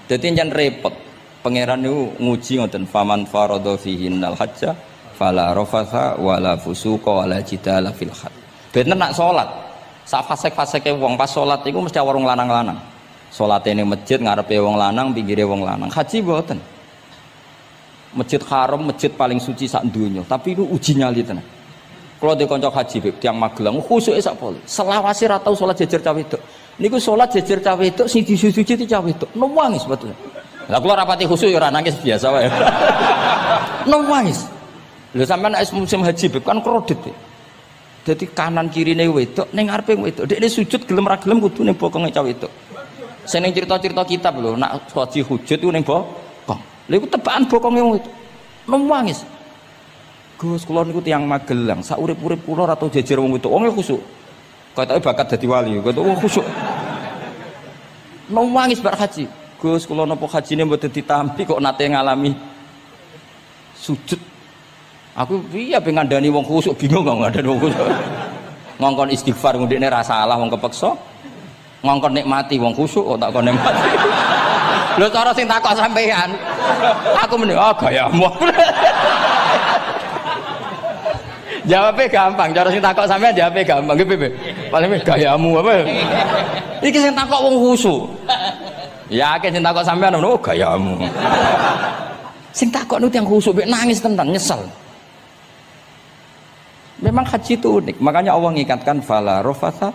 Dadi nyen repot. Pangeran niku nguji ngoten faman farada fihinnal hajja fala rafatha wala fusuqa wala jidala fil hajj. Bener nak salat. Sak fasek-faseke wong pas salat iku mesti warung lanang-lanang. Salate ning masjid ngarepe wong lanang, pinggire wong lanang. Haji mboten. Masjid Haram, masjid paling suci sak donya, tapi itu uji nyali tenan. Kalau di kanca haji beb tiyang Magelang khusuke sak poli. Selawase ra tau salat jejer cah wedok. Niku salat jejer cah wedok sing disuci cah wedok. Nangis betul. Lah kula rapati khusuk ya ora nangis biasa wae. Nangis. Lho sampean nek musim haji beb kan kredit. Jadi kanan kirine wedok ning ngarepe wedok. Dekne sujud gelem ra gelem kudu ning bokonge cah wedok. Sing ning cerita-cerita kitab lho, nak haji hujud ku ning bokong. Lha iku tebakan bokonge wedok. Nangis. Gus kula niku tiyang Magelang, sak urip-urip kula ora tau jejer wong wedok. Wong khusuk. Ketoke bakat dadi wali, ketok wong khusuk. Nangis bar haji. Gus kula napa hajine mboten ditampi kok nate ngalami sujud. Aku piye ben ngandani wong khusuk bingung kok ngandani wong khusuk. Ngongkon istighfar ndekne ra salah wong kepeksa. Ngongkon nikmati wong khusuk kok tak kon nikmati. Lho cara sing takok sampean. Aku meni gayamu. Jawabnya gampang, cara sing takok sampean jawabnya gampang nggih piye? Paling gayamu apa? Iki sing takok wong khusuk. Yakin sing takok sampean ngono gayamu. Sing takok niku tiyang khusuk mek nangis tenan nyesel. Memang haji itu unik, makanya Allah ngikatkan fala rafatha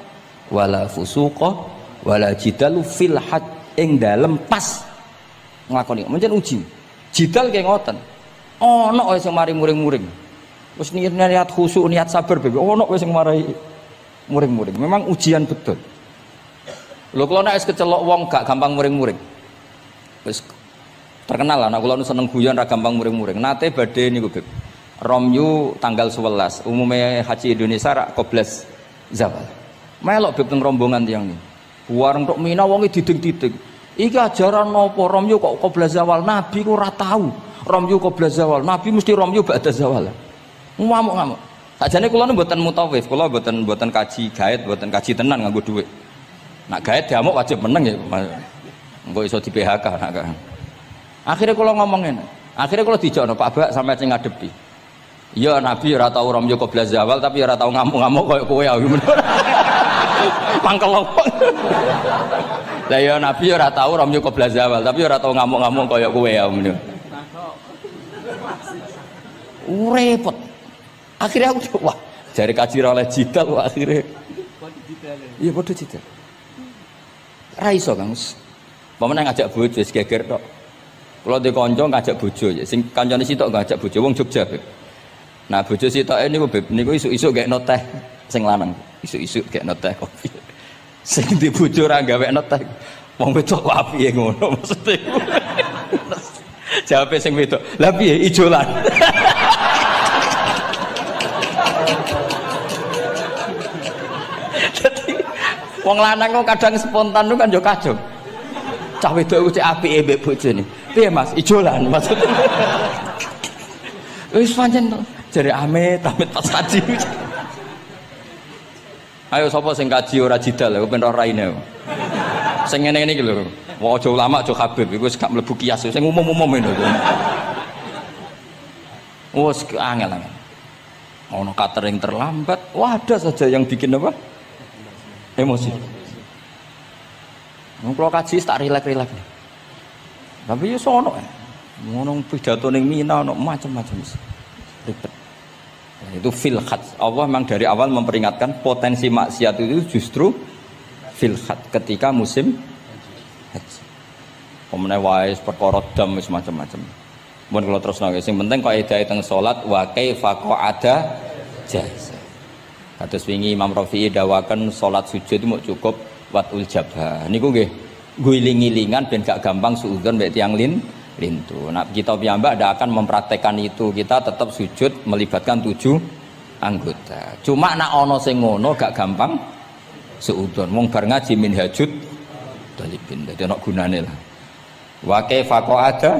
wala fusuqa wala jidalu fil hajj ing dalem pas nglakoni. Mencen uji. Jidal kaya ngoten. Ana wae sing mari muring-muring. Wis niat khusuk, niat sabar bebe. Ana wae sing marai muring-muring. Memang ujian betul. Lho kula nek wis kecelok wong gak gampang muring-muring. Wis terkenal lah nek kula seneng guyon ra gampang muring-muring. Nate badhe niku Beb. Romyu tanggal 11 umumnya haji Indonesia rak koblas zawal melok beb teng rombongan tiyang niku warung tok Mina wonge diding-diding iki ajaran napa Romyu kok koblas zawal nabi ku ora tau Romyu koblas zawal nabi mesti Romyu ba'da zawal ngamuk-ngamuk sakjane kula mboten mutawif kula mboten kaji gaet mboten kaji tenan nganggo dhuwit nak gaet diamuk wajib meneng ya engko iso di PHK nak akhirnya kula ngomong ngene akhirnya kula dijono Pak Bak sampai sing ngadepi. Ya Nabi ora tau Romyo qobla zawal tapi ora tau ngamuk-ngamuk koyo kowe ya. Mangkel opo. Lah ya Nabi ora tau ramyu qabla zawal, tapi ora tau ngamuk-ngamuk kaya kowe ya men. Repot. Akhirnya aku wah, jare kaji oleh jidal wah akhirnya. Iya padha jidal. Ra iso Kang. Pemene ngajak bojo wis geger tok. Kula de kanca ngajak bojo, sing kancane sitok ngajak bojo wong Jogja. Nah bojo sitoke niku isuk-isuk gekno teh sing lanang. Isuk-isuk gekno teh kopi. Sing di bojo ora gawekno teh. Wong wedok kok apike ngono maksude. Jawabe sing wedok, "Lah piye ijolan?" Dadi wong lanang kok kadang spontan kan yo kacau. Cah wedok cek apike mbek bojone. Piye Mas, ijolan maksudnya. Wis pancen to. Jare amit pas kaji. Ayo sapa sing kaji ora jidal kok ben ora raine. Sing ngene-ngene iki lho. Wong aja ulama aja Habib iku wis gak mlebu kias sing umum-umum ngono. Wes angel. Ono catering terlambat, wah ada saja yang bikin apa? Emosi. Kalau kaji tak rilek-rilek. Tapi ya sono ngono pidato ning Mina ono macam-macam ribet. Nah, itu fil khat. Allah memang dari awal memperingatkan potensi maksiat itu justru fil khat ketika musim haji. Pemene wae perkara dam wis macam-macam. Mun kula terusno sing penting kaidah teng salat wa kaifa qa'ada jaza. Kados wingi Imam Rafi'i dawaken salat sujud itu mau cukup watul jabah. Niku nggih guling-gilingan ben gak gampang suudzon mbek tiyang lintu. Nah, kita piyambak ndak akan mempraktekkan itu. Kita tetap sujud melibatkan 7 anggota. Cuma nak ana sing ngono gak gampang suudzon. Wong bar ngaji minhajud talibin. Dadi ana gunane lah. Wa kaifa qa'ada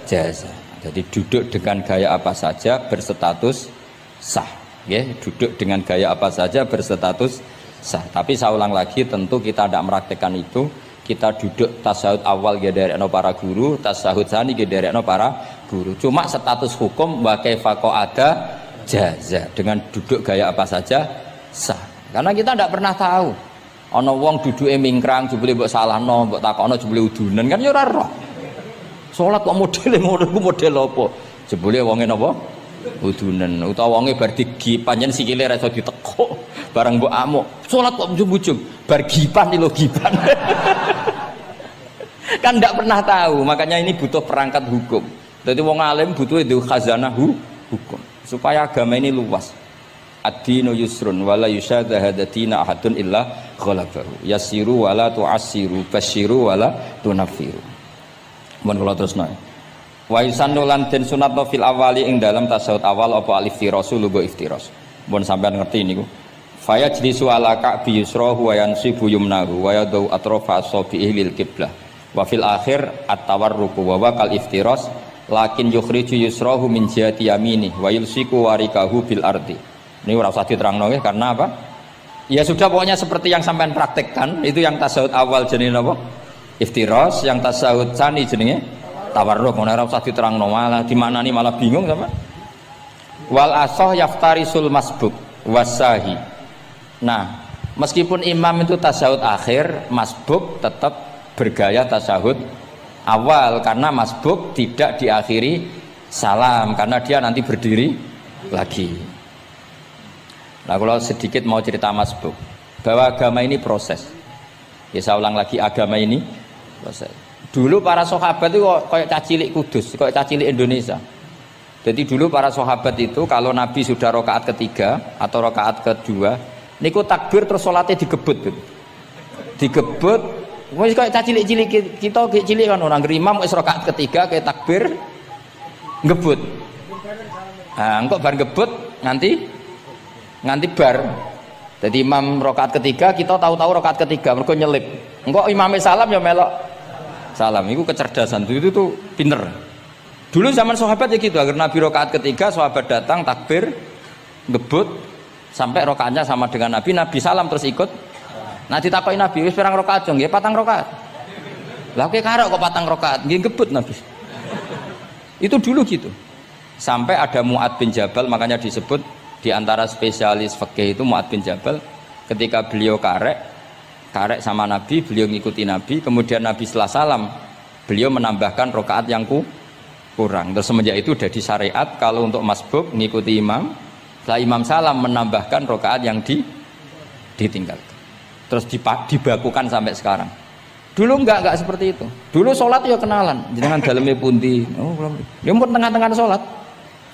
jaza. Jadi duduk dengan gaya apa saja berstatus sah. Ya, duduk dengan gaya apa saja berstatus sah. Tapi saya ulang lagi, tentu kita tidak mempraktekkan itu. Kita duduk tasahud awal dari para guru, tasahud tsani dari para guru. Cuma status hukum wa kaifa qa'ada jaza, dengan duduk gaya apa saja sah. Karena kita tidak pernah tahu. Ana wong duduke mingkrang jebule mbok salahno, mbok takokno jebule udunen kan ya ora roh. Salat kok modele ngono iku model apa? Jebule wonge napa? Udunen utawa wonge bar digi panjen sikile ra iso ditekuk. Barang mbok amuk, salat kok ujug-ujug, bar gipan lho gipan. Kan ndak pernah tahu, makanya ini butuh perangkat hukum. Jadi wong alim butuh itu khazanah hukum supaya agama ini luas. Ad-dinu yusrun wala yusyadahadatina ahadun illa ghalabahu. Yasiru wala tu'assiru, basyiru wala tunaffiru. Mun kula terusno. Wa yusannu lan den sunatno fil awali ing dalam tasawuf awal apa alif tirasul lugo iftiras. Mun sampean ngerti niku. Faya jlisu ala ka'bi yusrahu wa yansibu yumnahu wa yadau atrafa asabihi lil qiblah. Wa fil akhir at-tawarruku wa kal iftiras lakin yukhriju yusrahu min jihati yamini wa yulsiku warikahu bil ardi. Ini ora usah diterangno nggih karena apa? Ya sudah pokoknya seperti yang sampean praktekkan, itu yang tasawuf awal jenenge napa? Iftiras, yang tasawuf tsani jenenge tawarruk. Ora usah diterangno malah dimaknani malah bingung sama. Wal asah yaftarisul masbuk wasahi. Nah, meskipun imam itu tasawuf akhir, masbuk tetap bergaya tasawuf awal karena masbuk tidak diakhiri salam karena dia nanti berdiri lagi. Nah, kalau sedikit mau cerita masbuk bahwa agama ini proses. Ya saya ulang lagi, agama ini proses. Dulu para sahabat itu kayak cacilik Kudus, kayak cacilik Indonesia. Jadi dulu para sahabat itu kalau Nabi sudah rakaat ketiga atau rakaat kedua, niku takbir terus sholatnya digebut. Digebut, wis kayak cacilik-cilik kita cilik kan orang imam wis rakaat ketiga kayak takbir ngebut. Nah, engko bar ngebut nganti bar. Jadi imam rakaat ketiga kita tahu-tahu rakaat ketiga mergo nyelip. Engko imame salam ya melok salam. Itu kecerdasan itu tuh pinter. Dulu zaman sahabat ya gitu, agar Nabi rakaat ketiga sahabat datang takbir ngebut sampai rakaatnya sama dengan Nabi, Nabi salam terus ikut. Nah ditakoki Nabi wis pirang rakaat jong? Nggih 4 rakaat. Lah kowe karok kok 4 rakaat? Nggih ngebut Nabi. Itu dulu gitu. Sampai ada Mu'ad bin Jabal, makanya disebut di antara spesialis fikih itu Mu'ad bin Jabal, ketika beliau karek karek sama Nabi, beliau ngikuti Nabi, kemudian Nabi setelah salam beliau menambahkan rakaat yang kurang. Terus semenjak itu udah di syariat kalau untuk masbuk ngikuti imam, setelah imam salam menambahkan rakaat yang ditinggalkan. Terus dibakukan sampai sekarang. Dulu enggak seperti itu. Dulu sholat ya kenalan, jenengan dalemnya pundi. Oh, dia pun tengah-tengah sholat.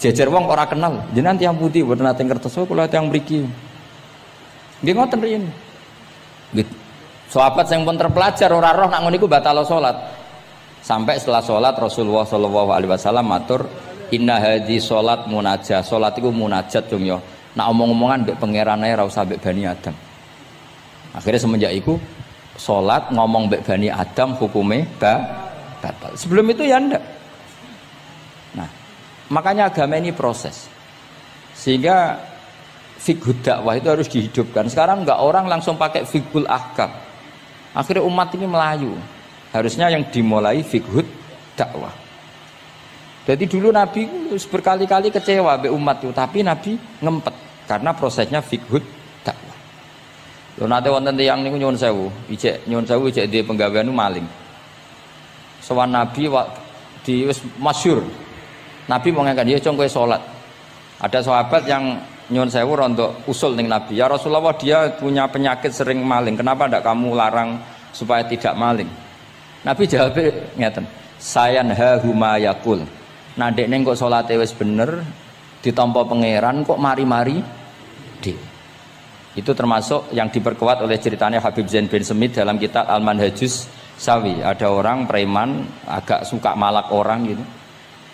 Jejer wong ora kenal, jenengan tiang putih boten nate ngertos kula tiang mriki. Nggih ngoten riyen. Nggih. Sahabat sing pun terpelajar ora roh nak ngono iku batal salat. Sampai setelah salat Rasulullah sallallahu alaihi wasallam matur, "Inna hadhi salat munajah." Salat iku munajat dong ya. Nak omong-omongan mbek pangeran ae ora usah mbek Bani Adam. Akhirnya semenjak itu salat ngomong mbek Bani Adam hukume batal. Sebelum itu ya ndak. Nah, makanya agama ini proses. Sehingga fiqhud dakwah itu harus dihidupkan. Sekarang enggak orang langsung pakai fiqhul ahkam. Akhirnya umat ini melayu. Harusnya yang dimulai fiqhud dakwah. Jadi dulu Nabi berkali-kali kecewa be umat itu, tapi Nabi ngempet karena prosesnya fiqhud dakwah. Lho nate wonten tiyang niku nyuwun sewu, ijek di penggawean maling. Sowan Nabi di wis masyhur. Nabi mau ngangkat dia cong kowe salat. Ada sahabat yang nyuwun sewu rontok usul ning Nabi. Ya Rasulullah, dia punya penyakit sering maling. Kenapa ndak kamu larang supaya tidak maling? Nabi jawab ngeten. Sayanha huma yaqul. Nah dekne kok salate wis bener ditampa pangeran kok mari-mari di. Itu termasuk yang diperkuat oleh ceritanya Habib Zain bin Semit dalam kitab Al-Manhajus Sawi. Ada orang preman agak suka malak orang gitu.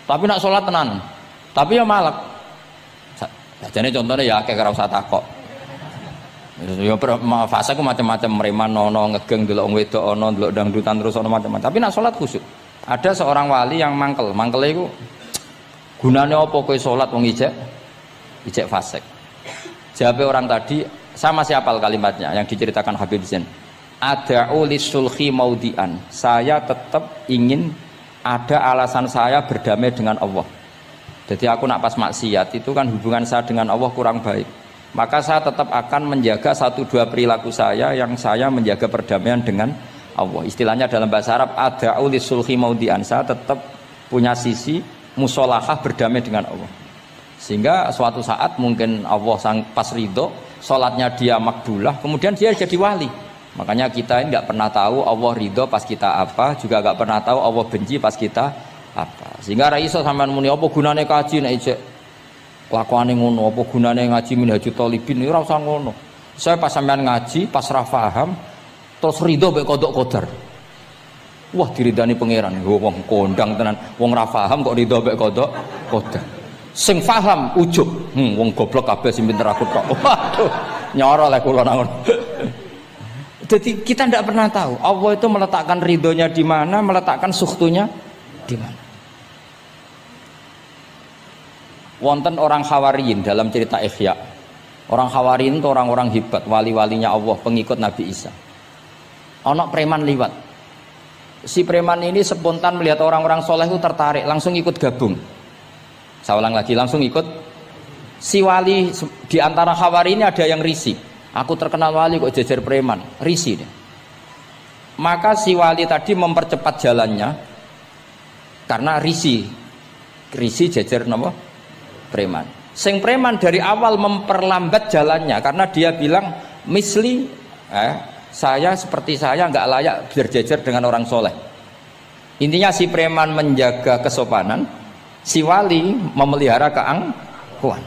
Tapi nak sholat tenan. Tapi ya malak. Jadi contohnya ya kayak ora usah takok. Ya fase ku macam-macam preman ono ngegeng delok wong wedok ono delok dangdutan terus ono macam-macam. Tapi nak sholat khusyuk. Ada seorang wali yang mangkel iku gunane apa kowe sholat wong ijek fasik. Jawab orang tadi, saya masih hafal kalimatnya yang diceritakan Habib Zain. Ada'u lisulhi maudian. Saya tetap ingin ada alasan saya berdamai dengan Allah. Jadi aku nak pas maksiat itu kan hubungan saya dengan Allah kurang baik. Maka saya tetap akan menjaga 1-2 perilaku saya yang saya menjaga perdamaian dengan Allah. Istilahnya dalam bahasa Arab ada'u lisulhi maudian. Saya tetap punya sisi musolahah berdamai dengan Allah. Sehingga suatu saat mungkin Allah pas ridho, sholatnya dia makbulah, kemudian dia jadi wali. Makanya kita ini nggak pernah tahu Allah ridho pas kita apa, juga nggak pernah tahu Allah benci pas kita apa. Sehingga ra iso sampean muni apa gunane kaji nek ijek kelakuane ngono, apa gunane ngaji Minhajul Thalibin iki ora usah ngono. Saya pas sampean ngaji, pas ra paham, terus ridho mek kodok kodar. Wah diridani pangeran, wong kondang tenan, wong ra paham kok ridho mek kodok kodar. Sing paham ujug, wong goblok kabeh sing pinter aku tok. Waduh, nyoro lek kula nang. Jadi kita tidak pernah tahu Allah itu meletakkan ridhonya di mana, meletakkan sukhtunya di mana. Wonten orang Hawariyin dalam cerita Ihya. Orang Hawariyin itu orang-orang hebat, wali-walinya Allah, pengikut Nabi Isa. Ono preman liwat. Si preman ini spontan melihat orang-orang soleh itu tertarik, langsung ikut gabung. Saya ulang lagi, langsung ikut. Si wali di antara Hawari ini ada yang risih. Aku terkenal wali kok jejer preman, risih deh. Maka si wali tadi mempercepat jalannya karena risih jejer nama preman. Sing preman dari awal memperlambat jalannya karena dia bilang misli, saya seperti saya nggak layak berjejer dengan orang soleh. Intinya si preman menjaga kesopanan, si wali memelihara keangkuhan.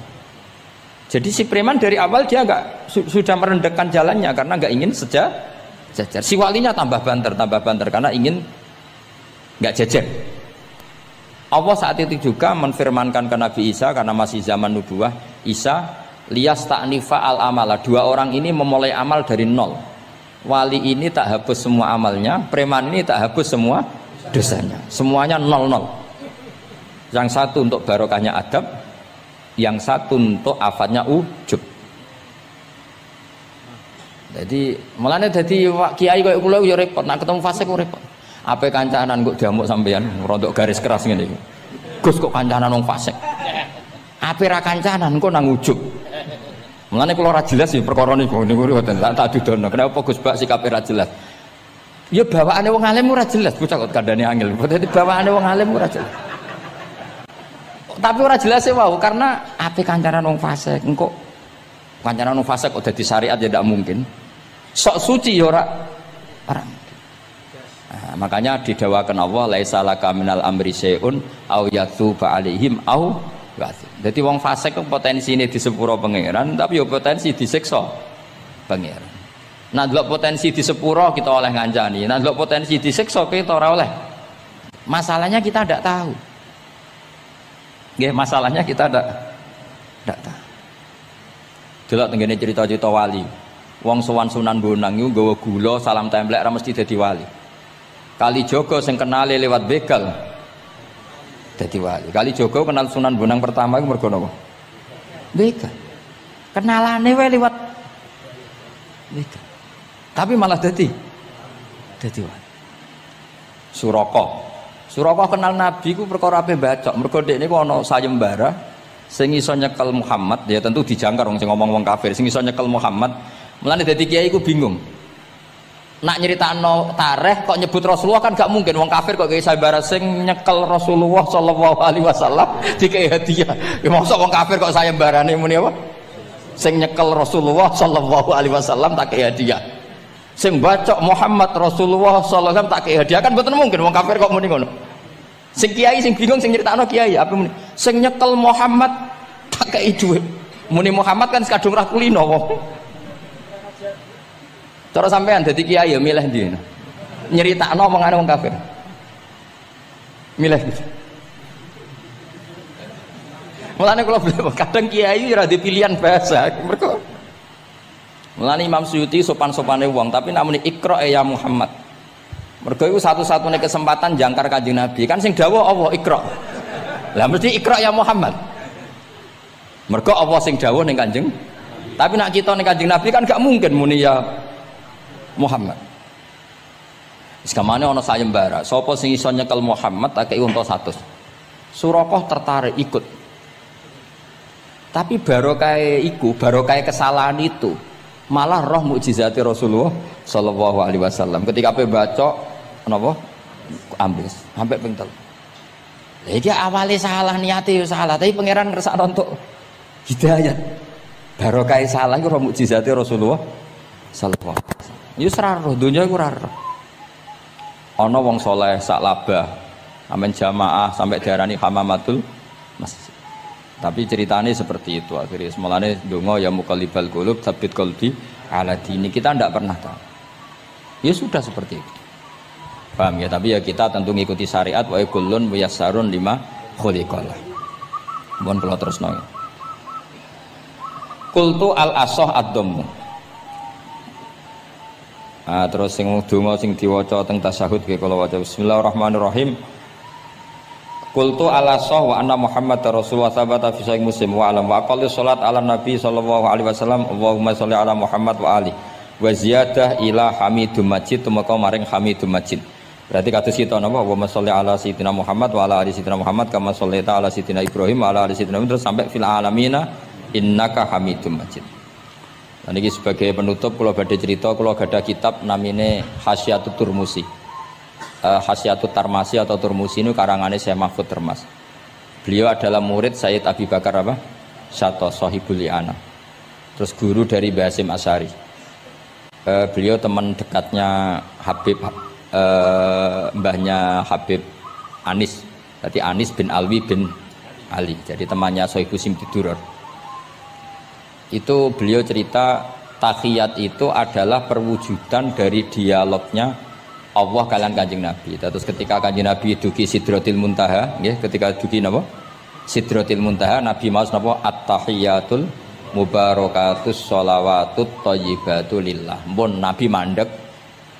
Jadi si preman dari awal dia sudah merendahkan jalannya karena nggak ingin sejajar. Si walinya tambah banter karena ingin nggak jajar. Allah saat itu juga menfirmankan ke Nabi Isa karena masih zaman nubuwah, Isa liyas ta'nifa al amala. 2 orang ini memulai amal dari nol. Wali ini tak hapus semua amalnya, preman ini tak hapus semua dosanya. Semuanya 0. Yang satu untuk barokahnya adab, yang satu untuk afatnya ujub. Jadi mulane dadi kiai koyo kula yo repot, nak ketemu fase kok repot. Ape kancanan kok diamuk sampean rontok garis keras ngene iki. Gus kok kancanan wong fasik. Ape ra kancanan kok nang ujub. Mulane kula ora jelas ya perkara niku mboten tak dudono. Kenapa Gus Bak sikape ora jelas? Ya bawaane wong alim ora jelas, bocah kok kandhane angel. Dadi bawaane wong alim ora jelas. Tapi ora jelas wae karena ape kancanan wong fasik, engko kancanan wong fasik kok dadi syariat ya ndak mungkin. Sok suci ya ora. Nah, makanya didawakan Allah laisa laka minal amri syai'un au yatsuba alaihim au yatsu. Dadi wong fasik kok potensine di sepuro pangeran, tapi ya potensi disiksa pangeran. Nah, delok potensi di sepuro kita oleh ngancani. Nah, delok potensi disiksa kita ora oleh. Masalahnya kita tidak tahu. Nggih, masalahnya kita tidak tahu. Delok tengene cerita-cerita wali. Wong sowan Sunan Bonang iku nggawa gula salam templek ra mesti dadi wali. Kalijaga sing kenale lewat begal dadi wali. Kalijaga kenal Sunan Bonang pertama iku mergo napa? Begal. Kenalane wae lewat begal. Tapi malah dadi wali. Suraka kenal Nabi ku perkara ape bacok. Mergo dekne ku ana sayembara sing iso nyekel Muhammad, ya tentu dijangkar wong sing ngomong wong kafir, sing iso nyekel Muhammad. Mulane dadi kiai ku bingung. Nak nyeritakno tarikh kok nyebut Rasulullah kan gak mungkin wong kafir kok kiai sayembara sing nyekel Rasulullah sallallahu alaihi wasallam dikei hadiah. Ya mosok wong kafir kok sayembarane muni apa? Sing nyekel Rasulullah sallallahu alaihi wasallam tak kei hadiah. Sing bacok Muhammad Rasulullah sallallahu alaihi wasallam tak kei hadiah kan mboten mungkin wong kafir kok muni ngono. Sing kiai sing bingung sing nyeritakno kiai apa muni? Sing nyekel Muhammad tak kei dhuwit. Muni Muhammad kan kadung ra kulino wong. Cara sampean dadi kiai ya milih ndi? Nyeritakno omongane wong kafir. Milih. Mulane kula kadang kiai ora di pilihan bahasa. Mergo mulane Imam Suyuti sopan-sopane wong tapi namune Iqra ya Muhammad. Mergo iku satu-satunya kesempatan jangkar Kanjeng Nabi. Kan sing dawuh Allah Iqra. Lah mesti Iqra ya Muhammad. Mergo Allah sing dawuh ning Kanjeng. Tapi nak kita ning Kanjeng Nabi kan gak mungkin muni ya Muhammad. Sekamane ana sayembara, sapa sing iso nyekel Muhammad tak kei unta 100. Suraqah tertarik ikut. Tapi barokah iku, barokah kesalahan itu malah roh mukjizati Rasulullah sallallahu alaihi wasallam. Ketika pe baca napa? Ambis, sampai ping 3. Lah iki awale salah niate yo salah, tapi pangeran ngersakno untuk hidayat. Barokah salah iku roh mukjizati Rasulullah sallallahu alaihi wasallam. Ya ora roh donya iku ora roh. Ana wong saleh sak labah, amen jamaah sampai diarani hamamatul masjid. Tapi ceritanya seperti itu akhirnya. Semalane donga ya muqallibal qulub tsabbit qalbi ala dini. Kita ndak pernah tahu. Ya sudah seperti itu. Paham ya? Tapi ya kita tentu ngikuti syariat wa kullun muyassarun lima khuliqalah. Mohon kula terusno. Qultu al asah ad-dhammu. Terus sing donga sing diwaca teng tasyahud nggih kula waca bismillahirrahmanirrahim. Qultu ala sah wa anna Muhammad Rasulullah sabata fi sahih Muslim wa alam wa aqalli salat ala Nabi sallallahu alaihi wasallam Allahumma sholli ala Muhammad wa ali wa ziyadah ila Hamidum Majid tumeka maring Hamidum Majid. Berarti kados kita napa Allahumma sholli ala sayyidina Muhammad wa ala ali sayyidina Muhammad kama shollaita ala sayyidina Ibrahim wa ala ali sayyidina terus sampai fil alamina innaka Hamidum Majid. Dan ini sebagai penutup kalau badhe cerita kalau ada kitab namine Hasyatut Turmusi. Hasyatut Tarmasi atau Turmusi ini karangannya Syekh Mahfud Termas. Beliau adalah murid Sayyid Abi Bakar apa? Syato Sohibul Li'ana. Terus guru dari Basim Asyari. Beliau teman dekatnya Habib mbahnya Habib Anis. Jadi Anis bin Alwi bin Ali. Jadi temannya Sohibu Simtiduror. Itu beliau cerita tahiyat itu adalah perwujudan dari dialognya Allah kalian Kanjeng Nabi. Terus ketika Kanjeng Nabi dugi Sidratil Muntaha, nggih, ketika dugi napa? Sidratil Muntaha, Nabi maos napa? At-tahiyatul mubarakatus sholawatut thayyibatu lillah. Mun Nabi mandek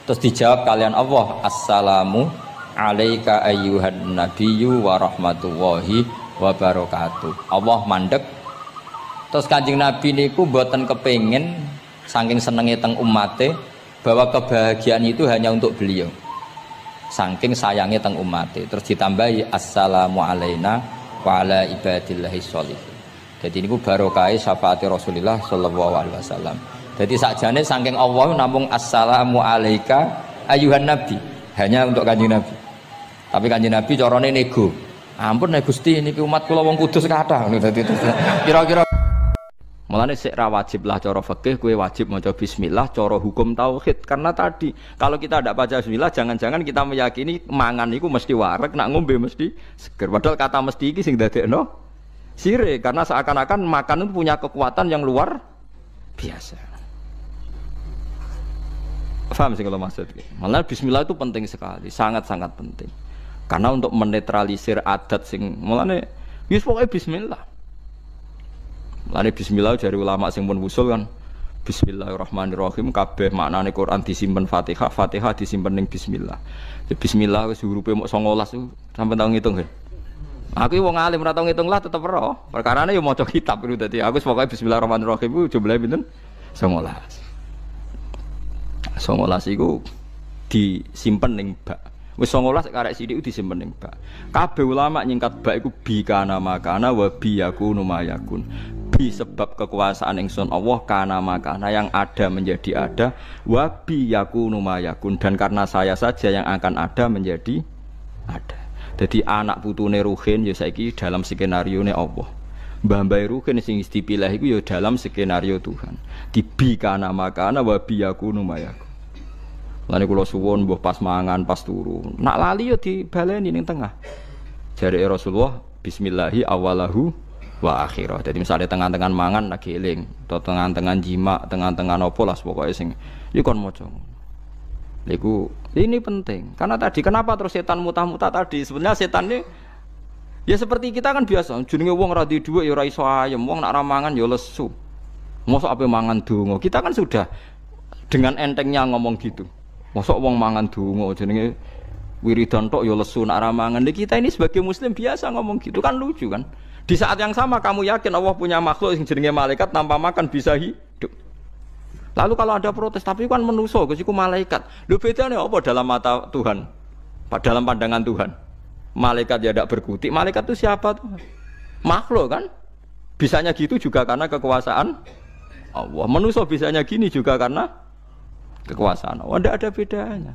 terus dijawab kalian Allah, assalamu alaika ayyuhan nabiyyu wa rahmatullahi wa barakatuh. Allah mandek. Terus Kanjeng Nabi niku mboten kepengin saking senenge teng umate bahwa kebahagiaan itu hanya untuk beliau. Saking sayangnya teng umate. Terus ditambahi assalamu alaina wa ala ibadillahi sholihin. Jadi niku barokah syafaat Rasulullah sallallahu alaihi wasallam. Jadi sakjane saking Allah namung assalamu alayka ayuhan nabi, hanya untuk Kanjeng Nabi. Tapi Kanjeng Nabi carane nego. Ampun nek Gusti niki umat kula wong kudus kathah ngono dadi kira-kira mulane sik ra wajib lah cara fikih kowe wajib maca bismillah cara hukum tauhid karena tadi kalau kita tidak baca bismillah jangan-jangan kita meyakini mangan iku mesti wareg nak ngombe mesti seger padahal kata mesti iki sing dadekno sirik karena seakan-akan makan itu punya kekuatan yang luar biasa. Paham sih kalau maksud? Malah bismillah itu penting sekali, sangat-sangat penting. Karena untuk menetralisir adat sing mulane wis pokoke bismillah. Mulane bismillah dari ulama sing pun usul kan bismillahirrahmanirrahim kabeh maknane Quran disimpen Fatihah, Fatihah disimpen ning bismillah. Bismillah wis hurufe mok 19 sampeyan tau ngitung ya. Aku wong alim ora tau ngitung lah tetep ora. Perkarane yo maca kitab itu dadi aku pokoke bismillahirrahmanirrahim ku jumlahe pinten? 19. 19 iku disimpen ning bak. Wis 19 karek sithik disimpen ning bak. Kabeh ulama nyingkat bak iku bi kana makana wa bi yakunu mayakun. Bi sebab kekuasaan ingsun Allah kana makana yang ada menjadi ada wa bi yakunu mayakun dan karena saya saja yang akan ada menjadi ada. Jadi anak putune Ruhin ya saiki dalam skenarione Allah. Mbah-mbah Ruhin sing dipilih iku ya dalam skenario Tuhan. Di bi kana makana wa bi yakunu mayakun. Lane kula suwun mbuh pas mangan pas turu. Nak lali yo dibaleni ning tengah. Jare Rasulullah bismillahi awalahu wa akhirah. Jadi misalnya tengah-tengah mangan lagi eling, atau tengah-tengah jima, tengah-tengah opo lah pokoke sing iki kon maca. Niku ini penting. Karena tadi kenapa terus setan mutah-mutah tadi? Sebenarnya setan ini ya seperti kita kan biasa, jenenge wong ra di dhuwit ya ora iso ayem, wong nak ra mangan ya lesu. Mosok ape mangan donga. Kita kan sudah dengan entengnya ngomong gitu. Mosok wong mangan donga jenenge wiridan tok ya lesu nak ra mangan. Kita ini sebagai muslim biasa ngomong gitu kan lucu kan. Di saat yang sama kamu yakin Allah punya makhluk yang jenenge malaikat tanpa makan bisa hidup. Lalu kalau ada protes tapi kan manusa iku malaikat. Lho bedane apa dalam mata Tuhan? Dalam pandangan Tuhan. Malaikat ya tidak berkutik. Malaikat itu siapa tuh? Makhluk kan? Bisanya gitu juga karena kekuasaan Allah. Manusa bisanya gini juga karena kekuasaan Allah. Tidak ada bedanya.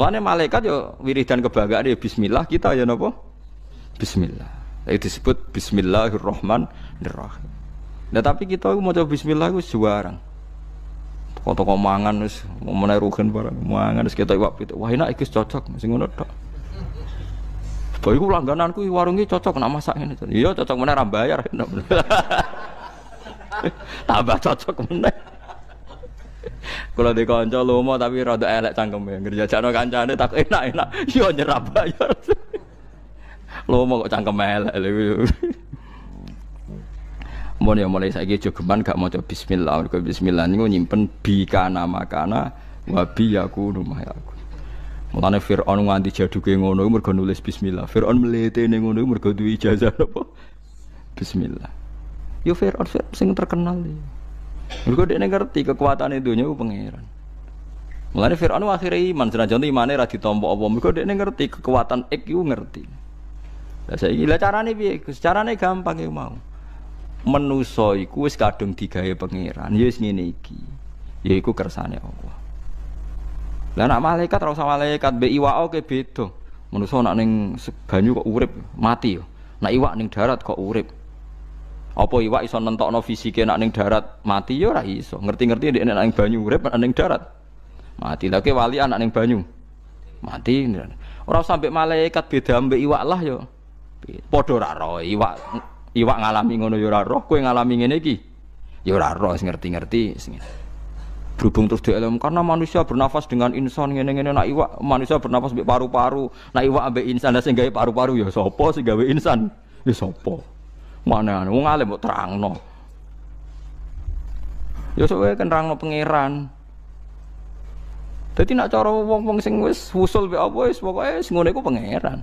Makanya malaikat ya wiridan kebanggaan ya bismillah, kita ya napa? Bismillah. Itu disebut bismillahirrahmanirrahim. Nah tapi kita mau coba bismillah itu juarang. Toko-toko mangan wis menawa Ruhin barang mangan wis ketok iwak pitik. Wah enak iki cocok sing ngono tok. Bae iku langgananku warung iki cocok nak masak ngene. Iya cocok meneh ra bayar. Tambah cocok meneh. Kalau di kanca lomo tapi rada elek cangkeme. Ngerjajakno kancane tak enak-enak. Yo nyerap bayar. Lomo kok cangkem elek lho. Mun ya mulai saiki jogeman gak maca bismillah. Mergo bismillah niku nyimpen bi kana makana wa bi yakunu mayakun. Mulane Firaun nganti jaduke ngono mergo nulis bismillah. Firaun mletene ngono mergo duwe ijazah apa? Bismillah. Yo Firaun sing terkenal iki. Mergo dekne ngerti kekuatane donya ku pangeran. Mulane Firaun akhire iman senajan imane ra ditampa apa. Mergo dekne ngerti kekuatan iku ngerti. Lah saiki lha carane piye? Carane gampang iku mau. Manusa iku wis kadung digawe pangeran. Ya wis ngene iki. Ya iku kersane Allah. Lah nek malaikat ora usah malaikat mbek iwak oke beda. Manusa nek ning banyu kok urip, mati yo. Nek iwak ning darat kok urip. Apa iwak iso nentokno fisike nek ning darat mati yo ora iso. Ngerti-ngerti nek ning banyu urip nek ning darat mati. Lah ke wali anak ning banyu mati. Ora usah mbek malaikat beda mbek iwak lah yo. Padha ora ro iwak ngalami ngono ya ora roh, kowe ngalami ngene iki ya ora roh, ngerti-ngerti berhubung terus dielem karena manusia bernafas dengan insan ngene-ngene nak iwak manusia bernafas mbek paru-paru, nak iwak ambek insan sing gawe paru-paru ya sapa sing gawe insan ya sapa mana wong alim kok terangno ya sok wae nerangno pangeran. Dadi nak cara wong-wong sing wis wusul mbek apa wis pokoke sing ngene iku pangeran.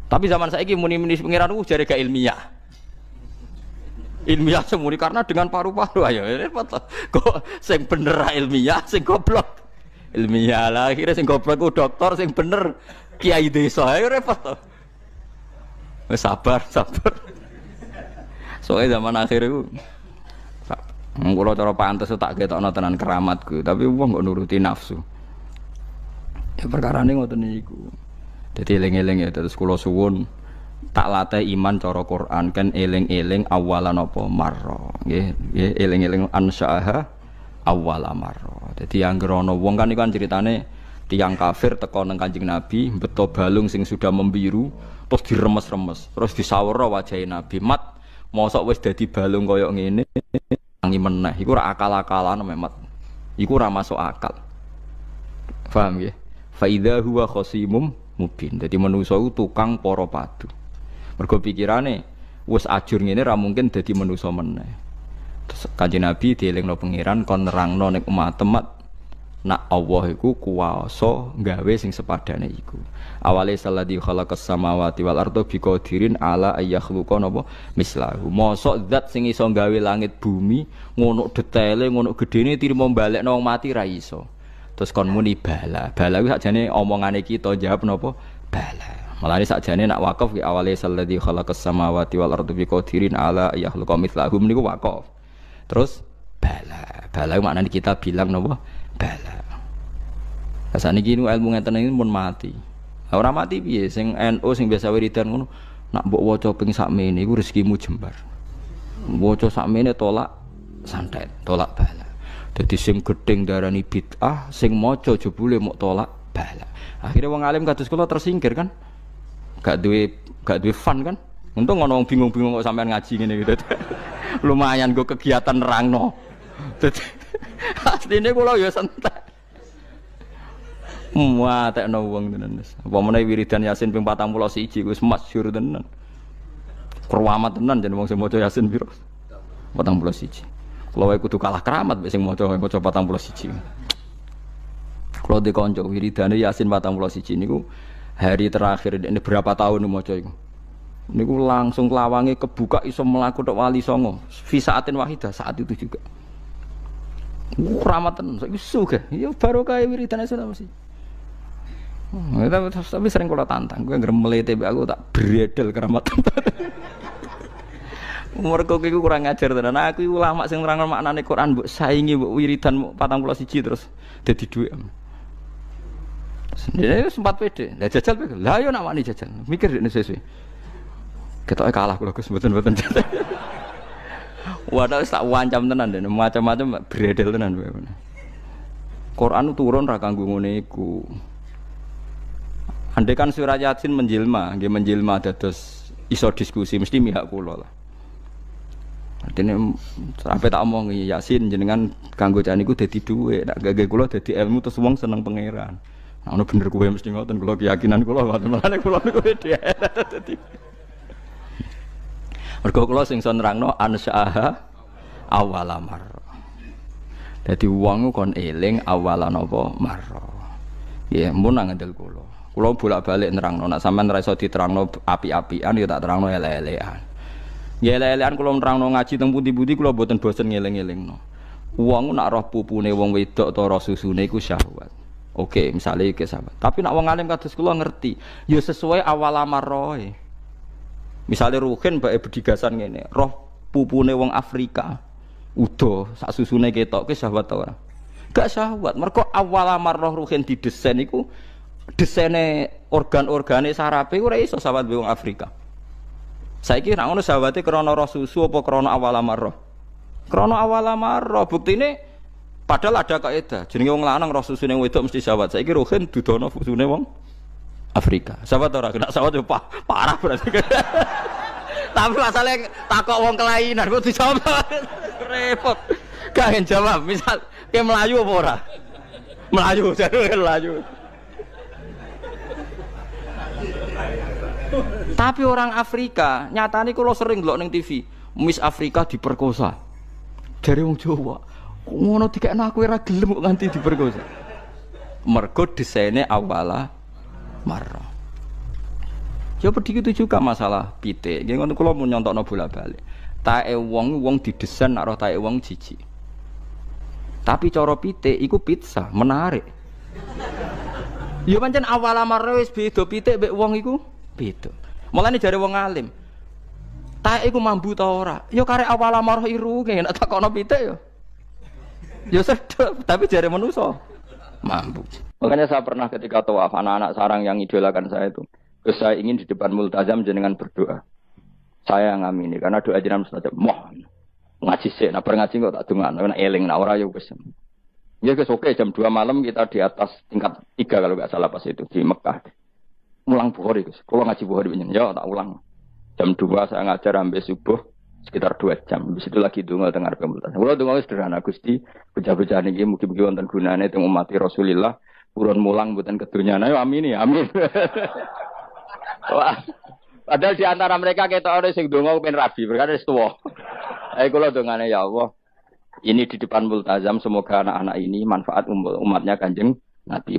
Tapi zaman saiki muni-muni pangeran ku jare gak ilmiah. Ilmiah semuni karena dengan paru-paru ayo repot kok sing bener ilmiah sing goblok ilmiah lah akhirnya sing goblok ku dokter sing bener kiai desa ayo repot to. Wis sabar Soalnya zaman akhir itu kula cara pantes tak ketokno tenan keramatku, tapi wong kok nuruti nafsu. Ya perkarane ngoten niku. Dadi eling-eling ya terus kula suwun tak latih iman cara Quran kan eling-eling awalan apa marra. Nggih, eling-eling ansyaha awwala marra. Dadi anggere ana wong kan iku kan ceritane tiyang kafir teko nang Kanjeng Nabi, beto balung sing sudah membiru, terus diremes-remes, terus disawara wajahe Nabi. Mat, mosok wis dadi balung kaya ngene, tangi meneh. Iku ora akal-akalan Mat. Iku ora masuk akal. Paham nggih? Fa idza huwa khasimum mubin. Dadi manusa iku tukang para padu. Mergo pikirane wis ajur ngene ra mungkin dadi manusa meneh. Terus Kanjeng Nabi dielingno pangeran kon nerangno ning umat-umat nak Allah iku kuwasa gawe sing sepadane iku. Awale salladzi khalaqas samawati wal arda biqadirin ala ayakhluqa napa mislahu. Mosok zat sing iso gawe langit bumi ngono detaile ngono gedene tirimo balekno wong mati ra iso. Terus kon muni bala. Bala kuwi sakjane omongane kita jawab napa bala. Malane sakjane nak wakaf ki awale salladzi khalaqas samawati wal arda biqadirin ala ayakhluqa mislahu niku wakaf. Terus bala. Bala maknane kita bilang napa bala. Sakniki ilmu ngeten iki mun mati. Ora mati piye sing NU sing biasa wiridan ngono nak mbok waca ping sakmene iku rezekimu jembar. Waca sakmene tolak santet, tolak bala. Dadi sing gedeng darani bid'ah, sing maca jebule mok tolak bala. Akhire wong alim kados kula tersingkir kan. Gak duwe fun kan. Untung ana wong bingung-bingung kok sampean ngaji ngene gitu. Lumayan go kegiatan nerangno. Dadi asline kula ya santai. Wah, tekno wong tenan. Apa meneh wiridan Yasin ping 41 wis masyhur tenan. Keramat tenan jan wong sing maca Yasin piro? 41. Kalau wae kudu kalah keramat mek sing maca 41. Kalau di kanca wiridane Yasin 41 niku hari terakhir ini berapa tahun maca iku. Niku langsung lawange kebuka iso mlaku tok wali songo. Fi saatin wahidah saat itu juga. Keramat tenan saiki sugih. Ya barokah wiridane sudah mesti. Tapi sering kalau tantang, gue ngermelete aku tak bredel keramat. Umurku iku kurang ngajar tenan. Aku ulama sing nerangno maknane Quran mbok saingi mbok wiridan 41 terus dadi dhuwit. Sendiri sempat pede. Lah jajal pede. Lah yo nak wani jajal. Mikir nek sesuk. Ketoke kalah kula Gus mboten-mboten. Wadah wis tak wancam tenan den, macam-macam bredel tenan kowe. Quran turun ra kanggo ngene iku. Andai kan surah Yasin menjelma dados iso diskusi mesti mihak kula lah. Artine sampai tak omong Yasin jenengan kanggo jan niku dadi dhuwit, nek gage kula dadi ilmu terus wong seneng pangeran. Nah ono bener kowe mesti ngoten kula keyakinan kula mate kula niku dadi. Mergo kula sing iso nerangno ansyaha awalamar. Dadi wong kon eling awalan apa marra. Ya mun ngandel kula. Kula bolak-balik nerangno, nek sampean ora iso diterangno api-apian ya tak terangno elek-elekan. Ya elek-elekan kula nerangno ngaji teng pundi-pundi kula mboten bosen ngeling-elingno. Wong nak roh pupune wong wedok ta roh susune iku syahwat. Oke, misale iki sahabat. Tapi nak wong alim kados kula ngerti, ya sesuai awal amarroe. Misale ruhin bae bedigasan ngene, roh pupune wong Afrika udo sak susune ketok ke syahwat ta ora? Gak syahwat. Mergo awal amarroh ruhin didesain iku desaine organ-organe sarape ora iso sahabat wong Afrika. Saiki nek ngono sahabate krana roh susu apa krana awal amarrah? Krana awal amarrah. Buktine padahal ada kaidah. Jenenge wong lanang roh susune wedok mesti sahabat. Saiki rohen dudono susune wong Afrika. Sahabat ora kena sahabat yo parah berarti. Tapi masalahnya takok wong kelainan kok dijawab. Repot. Gak jawab. Misal ke Melayu apa ora? Melayu, jadi Melayu. Tapi orang Afrika, nyatane kula sering ndelok ning TV, Miss Afrika diperkosa. Dari wong Jawa, kok ngono dikekno aku ora gelem kok nganti diperkosa. Mergo desaine awala marra. Ya begitu juga masalah pitik. Nggih ngono kula mun nyontokno bolak-balik. Tae wong didesain nek roh tae wong jijik. Tapi cara pitik iku pizza, menarik. Ya pancen awala marra wis beda pitik mbek wong iku beda. Mulane jare wong alim. taek iku mambu ta ora? Ya karek awal amarah iru kene nek takono pitik ya. Ya sedep, tapi jare manusa mambu. Makanya saya pernah ketika tawaf anak-anak sarang yang idolakan saya itu, saya ingin di depan multazam jenengan berdoa. Saya ngamini karena doa jenengan mesti moh ngaji sik, nah ngaji kok tak dongakno nek eling nek ora ya wis. Ya guys, oke jam 2 malam kita di atas tingkat 3 kalau enggak salah pas itu di Mekah. Mulang Bukhari guys. Kalau ngaji Bukhari begini, ya tak ulang. Jam 2 saya ngajar sampai subuh sekitar 2 jam. Habis itu lagi donga tengah pemultan. Kalau donga sederhana Gusti, bocah-bocah niki mugi-mugi wonten gunane teng umat Rasulillah, purun mulang mboten kedunya. Ayo amin ya, amin. Wah. Padahal di antara mereka kita ada sing donga pengen rabi, berkata wis tuwa. Ayo kula dongane ya Allah. Ini di depan multazam semoga anak-anak ini manfaat umatnya Kanjeng Nabi.